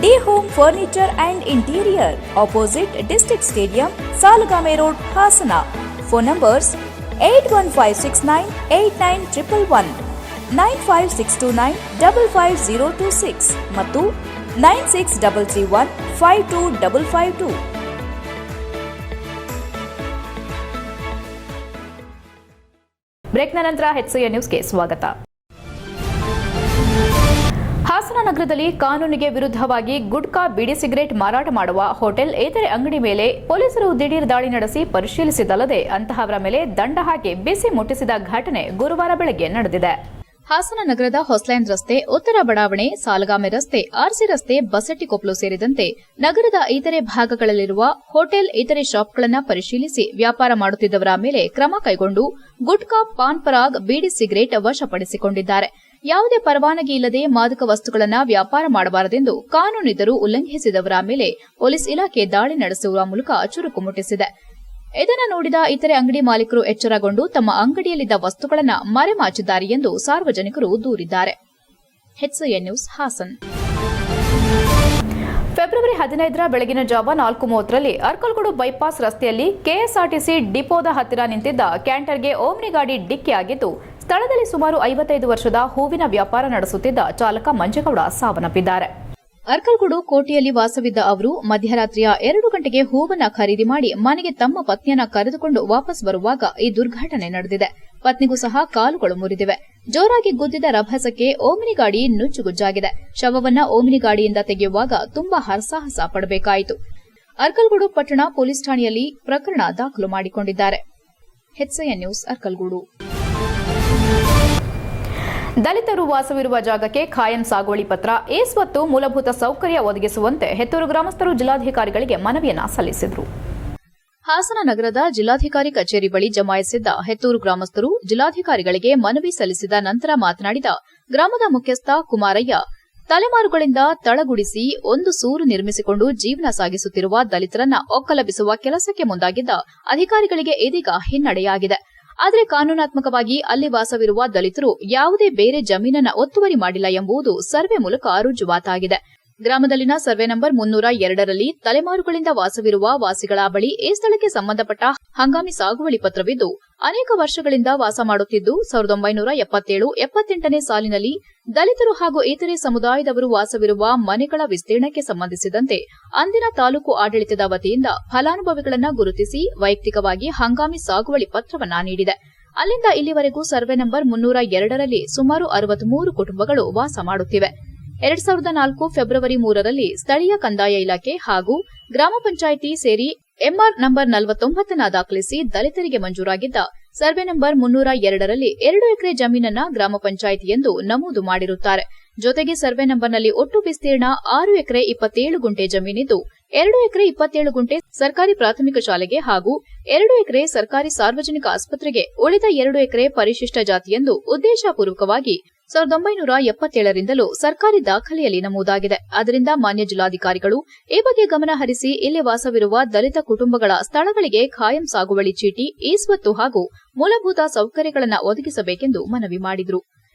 D home furniture and interior, opposite district stadium, Salagame road, Hassan. Phone numbers 8156989111, 9562955026 ಮತ್ತು 9633152552. ಬ್ರೇಕ್ನ ನಂತರ HCA ನ್ಯೂಸ್ಗೆ ಸ್ವಾಗತ. ಹಾಸನ ನಗರದಲ್ಲಿ ಕಾನೂನಿಗೆ ವಿರುದ್ಧವಾಗಿ ಗುಡ್ಕಾ, ಬೀಡಿ ಸಿಗರೇಟ್ ಮಾರಾಟ ಮಾಡುವ ಹೋಟೆಲ್, ಇತರೆ ಅಂಗಡಿ ಮೇಲೆ ಪೊಲೀಸರು ದಿಢೀರ್ ದಾಳಿ ನಡೆಸಿ ಪರಿಶೀಲಿಸಿದಲ್ಲದೆ ಅಂತಹವರ ಮೇಲೆ ದಂಡ ಹಾಕಿ ಬಿಸಿ ಮುಟ್ಟಿಸಿದ ಘಟನೆ ಗುರುವಾರ ಬೆಳಗ್ಗೆ ನಡೆದಿದೆ. ಹಾಸನ ನಗರದ ಹೊಸ್ಲೈನ್ ರಸ್ತೆ, ಉತ್ತರ ಬಡಾವಣೆ, ಸಾಲಗಾಮೆ ರಸ್ತೆ, ಆರ್ಸಿ ರಸ್ತೆ, ಬಸಟ್ಟಿಕೊಪ್ಲು ಸೇರಿದಂತೆ ನಗರದ ಇತರೆ ಭಾಗಗಳಲ್ಲಿರುವ ಹೋಟೆಲ್, ಇತರೆ ಶಾಪ್ಗಳನ್ನು ಪರಿಶೀಲಿಸಿ ವ್ಯಾಪಾರ ಮಾಡುತ್ತಿದ್ದವರ ಮೇಲೆ ಕ್ರಮ ಕೈಗೊಂಡು ಗುಟ್ಕಾ, ಪಾನ್ ಪರಾಗ್, ಬೀಡಿ ಸಿಗರೇಟ್ ವಶಪಡಿಸಿಕೊಂಡಿದ್ದಾರೆ. ಯಾವುದೇ ಪರವಾನಗಿ ಇಲ್ಲದೆ ಮಾದಕ ವಸ್ತುಗಳನ್ನು ವ್ಯಾಪಾರ ಮಾಡಬಾರದೆಂದು ಕಾನೂನಿದ್ದರೂ ಉಲ್ಲಂಘಿಸಿದವರ ಮೇಲೆ ಪೊಲೀಸ್ ಇಲಾಖೆ ದಾಳಿ ನಡೆಸುವ ಮೂಲಕ ಚುರುಕು ಮುಟ್ಟಿಸಿದೆ. ಇದನ್ನು ನೋಡಿದ ಇತರೆ ಅಂಗಡಿ ಮಾಲೀಕರು ಎಚ್ಚರಗೊಂಡು ತಮ್ಮ ಅಂಗಡಿಯಲ್ಲಿದ್ದ ವಸ್ತುಗಳನ್ನು ಮರೆಮಾಚಿದ್ದಾರೆ ಎಂದು ಸಾರ್ವಜನಿಕರು ದೂರಿದ್ದಾರೆ. HCA news Hassan. ಫೆಬ್ರವರಿ 15ರ ಬೆಳಗಿನ ಜಾವ 4:30ರಲ್ಲಿ ಅರ್ಕಲ್ಗೂಡು ಬೈಪಾಸ್ ರಸ್ತೆಯಲ್ಲಿ ಕೆಎಸ್ಆರ್ಟಿಸಿ ಡಿಪೋದ ಹತ್ತಿರ ನಿಂತಿದ್ದ ಕ್ಯಾಂಟರ್ಗೆ ಓಮ್ನಿ ಗಾಡಿ ಡಿಕ್ಕಿಯಾಗಿದ್ದು, ಸ್ಥಳದಲ್ಲಿ ಸುಮಾರು 55 ವರ್ಷದ ಹೂವಿನ ವ್ಯಾಪಾರ ನಡೆಸುತ್ತಿದ್ದ ಚಾಲಕ ಮಂಜೇಗೌಡ ಸಾವನ್ನಪ್ಪಿದ್ದಾರೆ. ಅರ್ಕಲ್ಗೂಡು ಕೋಟೆಯಲ್ಲಿ ವಾಸವಿದ್ದ ಅವರು ಮಧ್ಯರಾತ್ರಿಯ 2 ಗಂಟೆಗೆ ಹೂವನ್ನ ಖರೀದಿ ಮಾಡಿ ಮನೆಗೆ ತಮ್ಮ ಪತ್ನಿಯನ್ನ ಕರೆದುಕೊಂಡು ವಾಪಸ್ ಬರುವಾಗ ಈ ದುರ್ಘಟನೆ ನಡೆದಿದೆ. ಪತ್ನಿಗೂ ಸಹ ಕಾಲುಗಳು ಮುರಿದಿವೆ. ಜೋರಾಗಿ ಗುದ್ದಿದ ರಭಸಕ್ಕೆ ಓಮಿನಿ ಗಾಡಿ ನುಚ್ಚುಗುಜ್ಜಾಗಿದೆ. ಶವವನ್ನ ಓಮಿನಿ ಗಾಡಿಯಿಂದ ತೆಗೆಯುವಾಗ ತುಂಬಾ ಹರಸಾಹಸ ಪಡಬೇಕಾಯಿತು. ಅರ್ಕಲ್ಗೂಡು ಪಟ್ಟಣ ಪೊಲೀಸ್ ಠಾಣೆಯಲ್ಲಿ ಪ್ರಕರಣ ದಾಖಲು ಮಾಡಿಕೊಂಡಿದ್ದಾರೆ. HCA news Arkalgud. ದಲಿತರು ವಾಸವಿರುವ ಜಾಗಕ್ಕೆ ಖಾಯಂ ಸಾಗುವಳಿ ಪತ್ರ, ಈ ಸ್ವತ್ತು ಮೂಲಭೂತ ಸೌಕರ್ಯ ಒದಗಿಸುವಂತೆ ಹೆತ್ತೂರು ಗ್ರಾಮಸ್ಥರು ಜಿಲ್ಲಾಧಿಕಾರಿಗಳಿಗೆ ಮನವಿಯನ್ನ ಸಲ್ಲಿಸಿದರು. ಹಾಸನ ನಗರದ ಜಿಲ್ಲಾಧಿಕಾರಿ ಕಚೇರಿ ಬಳಿ ಜಮಾಯಿಸಿದ್ದ ಹೆತ್ತೂರು ಗ್ರಾಮಸ್ಥರು ಜಿಲ್ಲಾಧಿಕಾರಿಗಳಿಗೆ ಮನವಿ ಸಲ್ಲಿಸಿದ ನಂತರ ಮಾತನಾಡಿದ ಗ್ರಾಮದ ಮುಖ್ಯಸ್ಥ ಕುಮಾರಯ್ಯ, ತಲೆಮಾರುಗಳಿಂದ ತಳಗುಡಿಸಿ ಒಂದು ಸೂರು ನಿರ್ಮಿಸಿಕೊಂಡು ಜೀವನ ಸಾಗಿಸುತ್ತಿರುವ ದಲಿತರನ್ನ ಒಕ್ಕಲೆಬ್ಬಿಸುವ ಕೆಲಸಕ್ಕೆ ಮುಂದಾಗಿದ್ದ ಅಧಿಕಾರಿಗಳಿಗೆ ಇದೀಗ ಹಿನ್ನಡೆಯಾಗಿದೆ. ಆದರೆ ಕಾನೂನಾತ್ಮಕವಾಗಿ ಅಲ್ಲಿ ವಾಸವಿರುವ ದಲಿತರು ಯಾವುದೇ ಬೇರೆ ಜಮೀನನ್ನ ಒತ್ತುವರಿ ಮಾಡಿಲ್ಲ ಎಂಬುದು ಸರ್ವೆ ಮೂಲಕ ರುಜುವಾತಾಗಿದೆ. ಗ್ರಾಮದಲ್ಲಿನ ಸರ್ವೆ ನಂಬರ್ 302ರಲ್ಲಿ ತಲೆಮಾರುಗಳಿಂದ ವಾಸವಿರುವ ವಾಸಿಗಳ ಬಳಿ ಈ ಸ್ಥಳಕ್ಕೆ ಸಂಬಂಧಪಟ್ಟ ಹಂಗಾಮಿ ಸಾಗುವಳಿ ಪತ್ರವಿದ್ದು, ಅನೇಕ ವರ್ಷಗಳಿಂದ ವಾಸ ಮಾಡುತ್ತಿದ್ದು 1977-78ನೇ ಸಾಲಿನಲ್ಲಿ ದಲಿತರು ಹಾಗೂ ಇತರೆ ಸಮುದಾಯದವರು ವಾಸವಿರುವ ಮನೆಗಳ ವಿಸ್ತೀರ್ಣಕ್ಕೆ ಸಂಬಂಧಿಸಿದಂತೆ ಅಂದಿನ ತಾಲೂಕು ಆಡಳಿತದ ವತಿಯಿಂದ ಫಲಾನುಭವಿಗಳನ್ನು ಗುರುತಿಸಿ ವೈಯಕ್ತಿಕವಾಗಿ ಹಂಗಾಮಿ ಸಾಗುವಳಿ ಪತ್ರವನ್ನ ನೀಡಿದೆ. ಅಲ್ಲಿಂದ ಇಲ್ಲಿವರೆಗೂ ಸರ್ವೆ ನಂಬರ್ 302ರಲ್ಲಿ ಸುಮಾರು 63 ಕುಟುಂಬಗಳು ವಾಸ ಮಾಡುತ್ತಿವೆ. 2004 ಫೆಬ್ರವರಿ 3ರಲ್ಲಿ ಸ್ಥಳೀಯ ಕಂದಾಯ ಇಲಾಖೆ ಹಾಗೂ ಗ್ರಾಮ ಪಂಚಾಯಿತಿ ಸೇರಿ ಎಂಆರ್ ನಂಬರ್ 49ನ್ನ ದಾಖಲಿಸಿ ದಲಿತರಿಗೆ ಮಂಜೂರಾಗಿದ್ದ ಸರ್ವೆ ನಂಬರ್ 302ರಲ್ಲಿ 2 ಎಕರೆ ಜಮೀನನ್ನ ಗ್ರಾಮ ಪಂಚಾಯಿತಿ ಎಂದು ನಮೂದು ಮಾಡಿರುತ್ತಾರೆ. ಜೊತೆಗೆ ಸರ್ವೆ ನಂಬರ್ನಲ್ಲಿ ಒಟ್ಟು ವಿಸ್ತೀರ್ಣ 6 ಎಕರೆ 27 ಗುಂಟೆ ಜಮೀನಿದ್ದು, 2 ಎಕರೆ 27 ಗುಂಟೆ ಸರ್ಕಾರಿ ಪ್ರಾಥಮಿಕ ಶಾಲೆಗೆ ಹಾಗೂ 2 ಎಕರೆ ಸರ್ಕಾರಿ ಸಾರ್ವಜನಿಕ ಆಸ್ಪತ್ರೆಗೆ, ಉಳಿದ 2 ಎಕರೆ ಪರಿಶಿಷ್ಟ ಜಾತಿಯೆಂದು ಉದ್ದೇಶಪೂರ್ವಕವಾಗಿ 1977ರಿಂದಲೂ ಸರ್ಕಾರಿ ದಾಖಲೆಯಲ್ಲಿ ನಮೂದಾಗಿದೆ. ಆದ್ದರಿಂದ ಮಾನ್ಯ ಜಿಲ್ಲಾಧಿಕಾರಿಗಳು ಈ ಬಗ್ಗೆ ಗಮನ ಹರಿಸಿ ಇಲ್ಲಿ ವಾಸವಿರುವ ದಲಿತ ಕುಟುಂಬಗಳ ಸ್ಥಳಗಳಿಗೆ ಖಾಯಂ ಸಾಗುವಳಿ ಚೀಟಿ, ಈ ಸ್ವತ್ತು ಹಾಗೂ ಮೂಲಭೂತ ಸೌಕರ್ಯಗಳನ್ನು ಒದಗಿಸಬೇಕೆಂದು ಮನವಿ ಮಾಡಿದರು.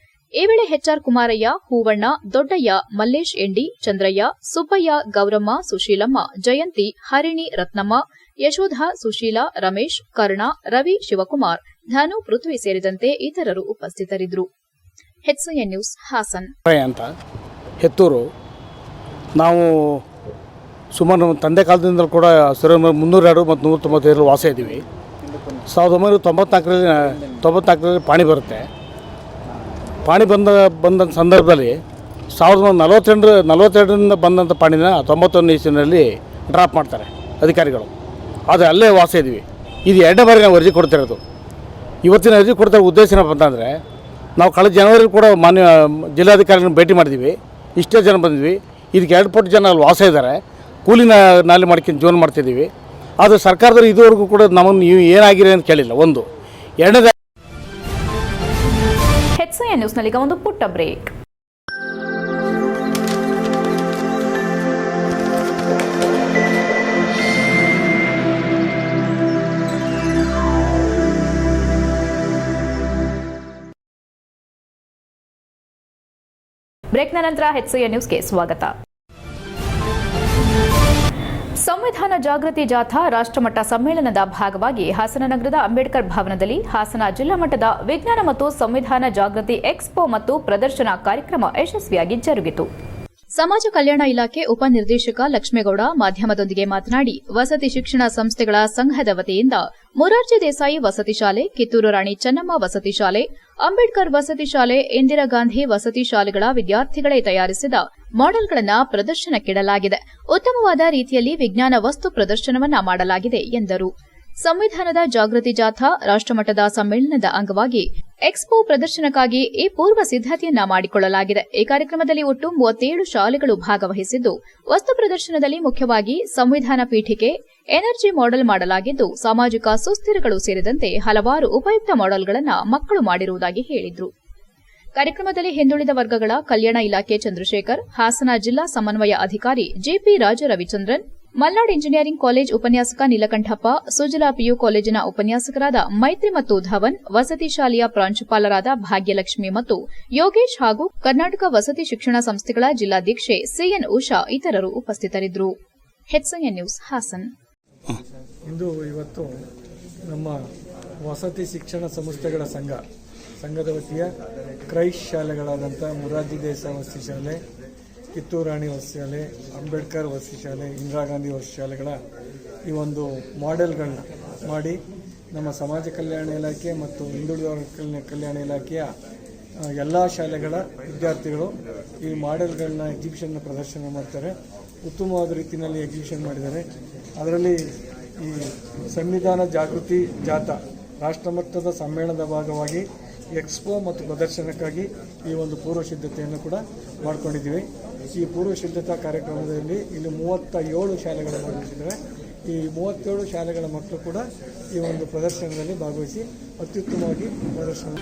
ಈ ವೇಳೆ ಎಚ್ಆರ್ ಕುಮಾರಯ್ಯ, ಹೂವಣ್ಣ, ದೊಡ್ಡಯ್ಯ, ಮಲ್ಲೇಶ್ ಎಂಡಿ, ಚಂದ್ರಯ್ಯ, ಸುಬ್ಬಯ್ಯ, ಗೌರಮ್ಮ, ಸುಶೀಲಮ್ಮ, ಜಯಂತಿ, ಹರಿಣಿ, ರತ್ನಮ್ಮ, ಯಶೋಧ, ಸುಶೀಲಾ, ರಮೇಶ್, ಕರ್ಣ, ರವಿ, ಶಿವಕುಮಾರ್, ಧನು, ಪೃಥ್ವಿ ಸೇರಿದಂತೆ ಇತರರು ಉಪಸ್ಥಿತರಿದ್ದರು. HCA news Hassan. ಅಂತ ಹೆತ್ತೂರು ನಾವು ಸುಮಾರು ತಂದೆ ಕಾಲದಿಂದ ಕೂಡ 302 ಮತ್ತು 195 ವಾಸ ಇದ್ದೀವಿ. 1994ರಲ್ಲಿ ಪಾಣಿ ಬರುತ್ತೆ. ಪಾಣಿ ಬಂದ ಸಂದರ್ಭದಲ್ಲಿ 1942ರಿಂದ ಬಂದಂಥ ಪಾಣಿನ 91 ಇಸ್ವಿನಲ್ಲಿ ಡ್ರಾಪ್ ಮಾಡ್ತಾರೆ ಅಧಿಕಾರಿಗಳು. ಆದರೆ ಅಲ್ಲೇ ವಾಸ ಇದ್ದೀವಿ. ಇದು 2ನೇ ಬಾರಿ ನಾವು ಅರ್ಜಿ ಕೊಡ್ತಿರೋದು. ಇವತ್ತಿನ ಅರ್ಜಿ ಕೊಡ್ತಾ ಉದ್ದೇಶ ಏನಪ್ಪ ಅಂತಂದರೆ, ನಾವು ಕಳೆದ ಜನವರಿ ಕೂಡ ಮಾನ್ಯ ಜಿಲ್ಲಾಧಿಕಾರಿಗಳನ್ನ ಭೇಟಿ ಮಾಡಿದ್ವಿ. ಇಷ್ಟೇ ಜನ ಬಂದಿದ್ವಿ. ಇದಕ್ಕೆ 2 ಪಟ್ಟು ಜನ ಅಲ್ಲಿ ವಾಸ ಇದ್ದಾರೆ. ಕೂಲಿನ ನಾಲಿ ಮಾಡ್ಕೊಂಡು ಜೀವನ ಮಾಡ್ತಿದ್ದೀವಿ. ಆದರೆ ಸರ್ಕಾರದವರು ಇದುವರೆಗೂ ಕೂಡ ನಮ್ಮನ್ನು ನೀವು ಏನಾಗಿರಿ ಅಂತ ಕೇಳಿಲ್ಲ. ಒಂದು ಎರಡನೇದು HCA ನ್ಯೂಸ್ನಲ್ಲಿ ಒಂದು ಪುಟ್ಟ ಬ್ರೇಕ್. ಬ್ರೇಕ್ನ ನಂತರ HCN ನ್ಯೂಸ್ಗೆ ಸ್ವಾಗತ. ಸಂವಿಧಾನ ಜಾಗೃತಿ ಜಾಥಾ ರಾಷ್ಟ್ರಮಟ್ಟ ಸಮ್ಮೇಳನದ ಭಾಗವಾಗಿ ಹಾಸನ ನಗರದ ಅಂಬೇಡ್ಕರ್ ಭವನದಲ್ಲಿ ಹಾಸನ ಜಿಲ್ಲಾ ಮಟ್ಟದ ವಿಜ್ಞಾನ ಮತ್ತು ಸಂವಿಧಾನ ಜಾಗೃತಿ ಎಕ್ಸ್ಪೋ ಮತ್ತು ಪ್ರದರ್ಶನ ಕಾರ್ಯಕ್ರಮ ಯಶಸ್ವಿಯಾಗಿ ಜರುಗಿತು. ಸಮಾಜ ಕಲ್ಯಾಣ ಇಲಾಖೆ ಉಪನಿರ್ದೇಶಕ ಲಕ್ಷ್ಮೇಗೌಡ ಮಾಧ್ಯಮದೊಂದಿಗೆ ಮಾತನಾಡಿ, ವಸತಿ ಶಿಕ್ಷಣ ಸಂಸ್ಥೆಗಳ ಸಂಘದ ವತಿಯಿಂದ ಮೊರಾರ್ಜಿ ದೇಸಾಯಿ ವಸತಿ ಶಾಲೆ, ಕಿತ್ತೂರು ರಾಣಿ ಚೆನ್ನಮ್ಮ ವಸತಿ ಶಾಲೆ, ಅಂಬೇಡ್ಕರ್ ವಸತಿ ಶಾಲೆ, ಇಂದಿರಾ ಗಾಂಧಿ ವಸತಿ ಶಾಲೆಗಳ ವಿದ್ಯಾರ್ಥಿಗಳೇ ತಯಾರಿಸಿದ ಮಾಡೆಲ್ಗಳನ್ನು ಪ್ರದರ್ಶನಕ್ಕಿಡಲಾಗಿದೆ. ಉತ್ತಮವಾದ ರೀತಿಯಲ್ಲಿ ವಿಜ್ಞಾನ ವಸ್ತು ಪ್ರದರ್ಶನವನ್ನ ಮಾಡಲಾಗಿದೆ ಎಂದರು. ಸಂವಿಧಾನದ ಜಾಗೃತಿ ಜಾಥಾ ರಾಷ್ಟ್ರಮಟ್ಟದ ಸಮ್ಮೇಳನದ ಅಂಗವಾಗಿ ಎಕ್ಸ್ಪೋ ಪ್ರದರ್ಶನಕ್ಕಾಗಿ ಈ ಪೂರ್ವ ಸಿದ್ದತೆಯನ್ನ ಮಾಡಿಕೊಳ್ಳಲಾಗಿದೆ. ಈ ಕಾರ್ಯಕ್ರಮದಲ್ಲಿ ಒಟ್ಟು 37 ಶಾಲೆಗಳು ಭಾಗವಹಿಸಿದ್ದು, ವಸ್ತು ಪ್ರದರ್ಶನದಲ್ಲಿ ಮುಖ್ಯವಾಗಿ ಸಂವಿಧಾನ ಪೀಠಿಕೆ, ಎನರ್ಜಿ ಮಾಡೆಲ್ ಮಾಡಲಾಗಿದ್ದು, ಸಾಮಾಜಿಕ ಸುಸ್ಥಿರಗಳು ಸೇರಿದಂತೆ ಹಲವಾರು ಉಪಯುಕ್ತ ಮಾಡೆಲ್ಗಳನ್ನು ಮಕ್ಕಳು ಮಾಡಿರುವುದಾಗಿ ಹೇಳಿದರು. ಕಾರ್ಯಕ್ರಮದಲ್ಲಿ ಹಿಂದುಳಿದ ವರ್ಗಗಳ ಕಲ್ಯಾಣ ಇಲಾಖೆ ಚಂದ್ರಶೇಖರ್, ಹಾಸನ ಜಿಲ್ಲಾ ಸಮನ್ವಯ ಅಧಿಕಾರಿ ಜೆಪಿ ರಾಜ ರವಿಚಂದ್ರನ್, ಮಲ್ನಾಡ್ ಇಂಜಿನಿಯರಿಂಗ್ ಕಾಲೇಜ್ ಉಪನ್ಯಾಸಕ ನೀಲಕಂಠಪ್ಪ, ಸುಜಲಾ ಪಿಯು ಕಾಲೇಜಿನ ಉಪನ್ಯಾಸಕರಾದ ಮೈತ್ರಿ ಮತ್ತು ಧವನ್, ವಸತಿ ಶಾಲೆಯ ಪ್ರಾಂಶುಪಾಲರಾದ ಭಾಗ್ಯಲಕ್ಷ್ಮಿ ಮತ್ತು ಯೋಗೇಶ್ ಹಾಗೂ ಕರ್ನಾಟಕ ವಸತಿ ಶಿಕ್ಷಣ ಸಂಸ್ಥೆಗಳ ಜಿಲ್ಲಾಧ್ಯಕ್ಷೆ ಸಿಎನ್ ಉಷಾ ಇತರರು ಉಪಸ್ಥಿತರಿದ್ದರು. HCN news Hassan. ಇವತ್ತು ನಮ್ಮ ವಸತಿ ಶಿಕ್ಷಣ ಸಂಸ್ಥೆಗಳ ಸಂಘದ ವತಿಯ ಕ್ರೈಸ್ಟ್ ಶಾಲೆಗಳಾದಂಥ ಮೊರಾರ್ಜಿ ದೇಸಾಯಿ ವಸತಿ ಶಾಲೆ, ಕಿತ್ತೂರು ರಾಣಿ ವಸತಿ ಶಾಲೆ, ಅಂಬೇಡ್ಕರ್ ವಸತಿ ಶಾಲೆ, ಇಂದಿರಾ ಗಾಂಧಿ ವಸತಿ ಶಾಲೆಗಳ ಈ ಒಂದು ಮಾಡೆಲ್ಗಳನ್ನ ಮಾಡಿ ನಮ್ಮ ಸಮಾಜ ಕಲ್ಯಾಣ ಇಲಾಖೆ ಮತ್ತು ಹಿಂದುಳಿದ ಕಲ್ಯಾಣ ಇಲಾಖೆಯ ಎಲ್ಲ ಶಾಲೆಗಳ ವಿದ್ಯಾರ್ಥಿಗಳು ಈ ಮಾಡೆಲ್ಗಳನ್ನ ಎಕ್ಸಿಬಿಷನ್ನ ಪ್ರದರ್ಶನ ಮಾಡ್ತಾರೆ. ಉತ್ತಮವಾದ ರೀತಿಯಲ್ಲಿ ಎಕ್ಸಿಬಿಷನ್ ಮಾಡಿದ್ದಾರೆ. ಅದರಲ್ಲಿ ಈ ಸಂವಿಧಾನ ಜಾಗೃತಿ ಜಾಥಾ ರಾಷ್ಟ್ರಮಟ್ಟದ ಸಮ್ಮೇಳನದ ಭಾಗವಾಗಿ ಎಕ್ಸ್ಪೋ ಮತ್ತು ಪ್ರದರ್ಶನಕ್ಕಾಗಿ ಈ ಒಂದು ಪೂರ್ವ ಸಿದ್ಧತೆಯನ್ನು ಕೂಡ ಮಾಡಿಕೊಂಡಿದ್ದೀವಿ. ಈ ಪೂರ್ವ ಸಿದ್ಧತಾ ಕಾರ್ಯಕ್ರಮದಲ್ಲಿ ಇಲ್ಲಿ 37 ಶಾಲೆಗಳು ಭಾಗವಹಿಸಿದ್ದಾರೆ. ಈ 37 ಶಾಲೆಗಳ ಮಕ್ಕಳು ಕೂಡ ಈ ಒಂದು ಪ್ರದರ್ಶನದಲ್ಲಿ ಭಾಗವಹಿಸಿ ಅತ್ಯುತ್ತಮವಾಗಿ ಪ್ರದರ್ಶನ.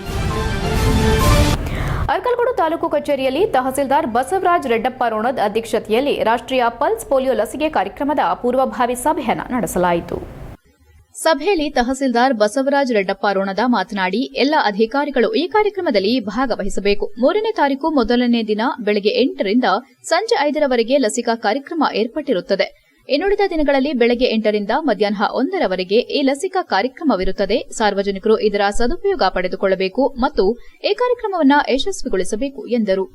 ಅರ್ಕಲಗೂಡು ತಾಲೂಕು ಕಚೇರಿಯಲ್ಲಿ ತಹಸೀಲ್ದಾರ್ ಬಸವರಾಜ್ ರೆಡ್ಡಪ್ಪ ರೋಣದ್ ಅಧ್ಯಕ್ಷತೆಯಲ್ಲಿ ರಾಷ್ಟ್ರೀಯ ಪಲ್ಸ್ ಪೋಲಿಯೋ ಲಸಿಕೆ ಕಾರ್ಯಕ್ರಮದ ಪೂರ್ವಭಾವಿ ಸಭೆಯನ್ನು ನಡೆಸಲಾಯಿತು. ಸಭೆಯಲ್ಲಿ ತಹಸೀಲ್ದಾರ್ ಬಸವರಾಜ್ ರೆಡ್ಡಪ್ಪ ರೋಣದ ಮಾತನಾಡಿ, ಎಲ್ಲ ಅಧಿಕಾರಿಗಳು ಈ ಕಾರ್ಯಕ್ರಮದಲ್ಲಿ ಭಾಗವಹಿಸಬೇಕು. 3ನೇ ತಾರೀಕು ಮೊದಲನೇ ದಿನ ಬೆಳಗ್ಗೆ 8ರಿಂದ ಸಂಜೆ 5ರವರೆಗೆ ಲಸಿಕಾ ಕಾರ್ಯಕ್ರಮ ಏರ್ಪಟ್ಟಿರುತ್ತದೆ. ಇನ್ನುಳಿದ ದಿನಗಳಲ್ಲಿ ಬೆಳಗ್ಗೆ 8ರಿಂದ ಮಧ್ಯಾಹ್ನ 1ರವರೆಗೆ ಈ ಲಸಿಕಾ ಕಾರ್ಯಕ್ರಮವಿರುತ್ತದೆ. ಸಾರ್ವಜನಿಕರು ಇದರ ಸದುಪಯೋಗ ಪಡೆದುಕೊಳ್ಳಬೇಕು ಮತ್ತು ಈ ಕಾರ್ಯಕ್ರಮವನ್ನು ಯಶಸ್ವಿಗೊಳಿಸಬೇಕು ಎಂದರು.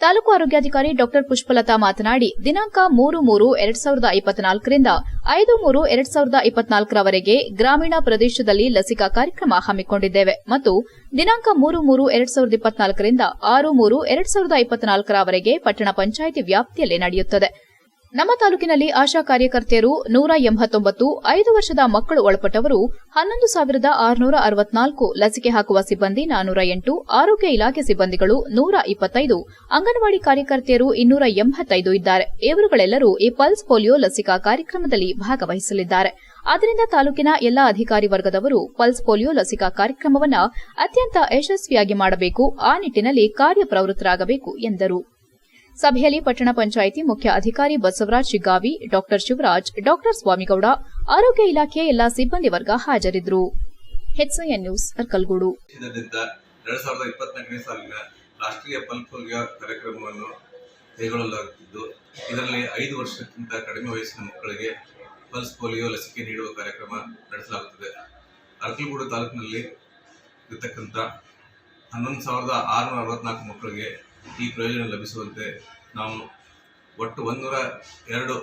ತಾಲೂಕು ಆರೋಗ್ಯಾಧಿಕಾರಿ ಡಾ ಪುಷ್ಪಲತಾ ಮಾತನಾಡಿ, ದಿನಾಂಕ 3/3/2024ರಿಂದ 5/3/2024ರವರೆಗೆ ಗ್ರಾಮೀಣ ಪ್ರದೇಶದಲ್ಲಿ ಲಸಿಕಾ ಕಾರ್ಯಕ್ರಮ ಹಮ್ಮಿಕೊಂಡಿದ್ದೇವೆ ಮತ್ತು ದಿನಾಂಕ 3/3/2024ರಿಂದ 6/3/2024ರವರೆಗೆ ಪಟ್ಟಣ ಪಂಚಾಯಿತಿ ವ್ಯಾಪ್ತಿಯಲ್ಲಿ ನಡೆಯುತ್ತದೆ. ನಮ್ಮ ತಾಲೂಕಿನಲ್ಲಿ ಆಶಾ ಕಾರ್ಯಕರ್ತೆಯರು 189, 5 ವರ್ಷದ ಮಕ್ಕಳು ಒಳಪಟ್ಟವರು 11,664, ಲಸಿಕೆ ಹಾಕುವ ಸಿಬ್ಬಂದಿ 408, ಆರೋಗ್ಯ ಇಲಾಖೆ ಸಿಬ್ಬಂದಿಗಳು 125, ಅಂಗನವಾಡಿ ಕಾರ್ಯಕರ್ತೆಯರು 285 ಇದ್ದಾರೆ. ಇವರುಗಳೆಲ್ಲರೂ ಈ ಪಲ್ಸ್ ಪೋಲಿಯೋ ಲಸಿಕಾ ಕಾರ್ಯಕ್ರಮದಲ್ಲಿ ಭಾಗವಹಿಸಲಿದ್ದಾರೆ. ಆದ್ದರಿಂದ ತಾಲೂಕಿನ ಎಲ್ಲಾ ಅಧಿಕಾರಿ ವರ್ಗದವರು ಪಲ್ಸ್ ಪೋಲಿಯೋ ಲಸಿಕಾ ಕಾರ್ಯಕ್ರಮವನ್ನು ಅತ್ಯಂತ ಯಶಸ್ವಿಯಾಗಿ ಮಾಡಬೇಕು, ಆ ನಿಟ್ಟಿನಲ್ಲಿ ಕಾರ್ಯಪ್ರವೃತ್ತರಾಗಬೇಕು ಎಂದರು. ಸಭೆಯಲ್ಲಿ ಪಟ್ಟಣ ಪಂಚಾಯಿತಿ ಮುಖ್ಯ ಅಧಿಕಾರಿ ಬಸವರಾಜ್ ಶಿಗ್ಗಾವಿ, ಡಾ ಶಿವರಾಜ್, ಡಾ ಸ್ವಾಮಿಗೌಡ, ಆರೋಗ್ಯ ಇಲಾಖೆಯ ಎಲ್ಲಾ ಸಿಬ್ಬಂದಿ ವರ್ಗ ಹಾಜರಿದ್ದರು. HCN news Arkalgud. 2024ನೇ ಸಾಲಿನ ರಾಷ್ಟ್ರೀಯ ಪಲ್ಸ್ ಪೋಲಿಯೋ ಕಾರ್ಯಕ್ರಮವನ್ನು ಕೈಗೊಳ್ಳಲಾಗುತ್ತಿದ್ದು, ಇದರಲ್ಲಿ 5 ವರ್ಷಕ್ಕಿಂತ ಕಡಿಮೆ ವಯಸ್ಸಿನ ಮಕ್ಕಳಿಗೆ ಪಲ್ಸ್ ಪೋಲಿಯೋ ಲಸಿಕೆ ನೀಡುವ ಕಾರ್ಯಕ್ರಮ ನಡೆಸಲಾಗುತ್ತದೆ. ಅರ್ಕಲಗೂಡು ತಾಲೂಕಿನಲ್ಲಿ ಇರತಕ್ಕಂಥ 11,664 ಮಕ್ಕಳಿಗೆ ಈ ಪ್ರಯೋಜನ ಲಭಿಸುವಂತೆ ನಾವು ಒಟ್ಟು 102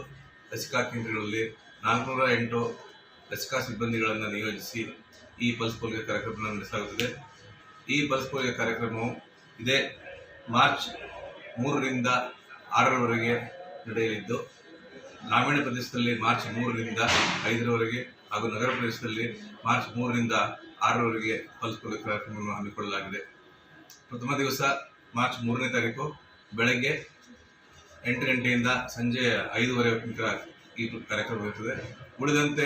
ಲಸಿಕಾ ಕೇಂದ್ರಗಳಲ್ಲಿ 408 ಲಸಿಕಾ ಸಿಬ್ಬಂದಿಗಳನ್ನು ನಿಯೋಜಿಸಿ ಈ ಪಲ್ಸ್ ಪೋಲಿಯೋ ಕಾರ್ಯಕ್ರಮ ನಡೆಸಲಾಗುತ್ತದೆ. ಈ ಪಲ್ಸ್ ಪೋಲಿಯೋ ಕಾರ್ಯಕ್ರಮವು ಇದೇ ಮಾರ್ಚ್ 3ರಿಂದ 6ರವರೆಗೆ ನಡೆಯಲಿದ್ದು, ಗ್ರಾಮೀಣ ಪ್ರದೇಶದಲ್ಲಿ ಮಾರ್ಚ್ 3ರಿಂದ 5ರವರೆಗೆ ಹಾಗೂ ನಗರ ಪ್ರದೇಶದಲ್ಲಿ ಮಾರ್ಚ್ 3ರಿಂದ 6ರವರೆಗೆ ಪಲ್ಸ್ ಪೋಲಿಯೋ ಕಾರ್ಯಕ್ರಮವನ್ನು ಹಮ್ಮಿಕೊಳ್ಳಲಾಗಿದೆ. ಪ್ರಥಮ ದಿವಸ ಮಾರ್ಚ್ 3ನೇ ತಾರೀಕು ಬೆಳಗ್ಗೆ 8 ಗಂಟೆಯಿಂದ ಸಂಜೆ 5:30 ಈ ಕಾರ್ಯಕ್ರಮ ಇರುತ್ತದೆ. ಉಳಿದಂತೆ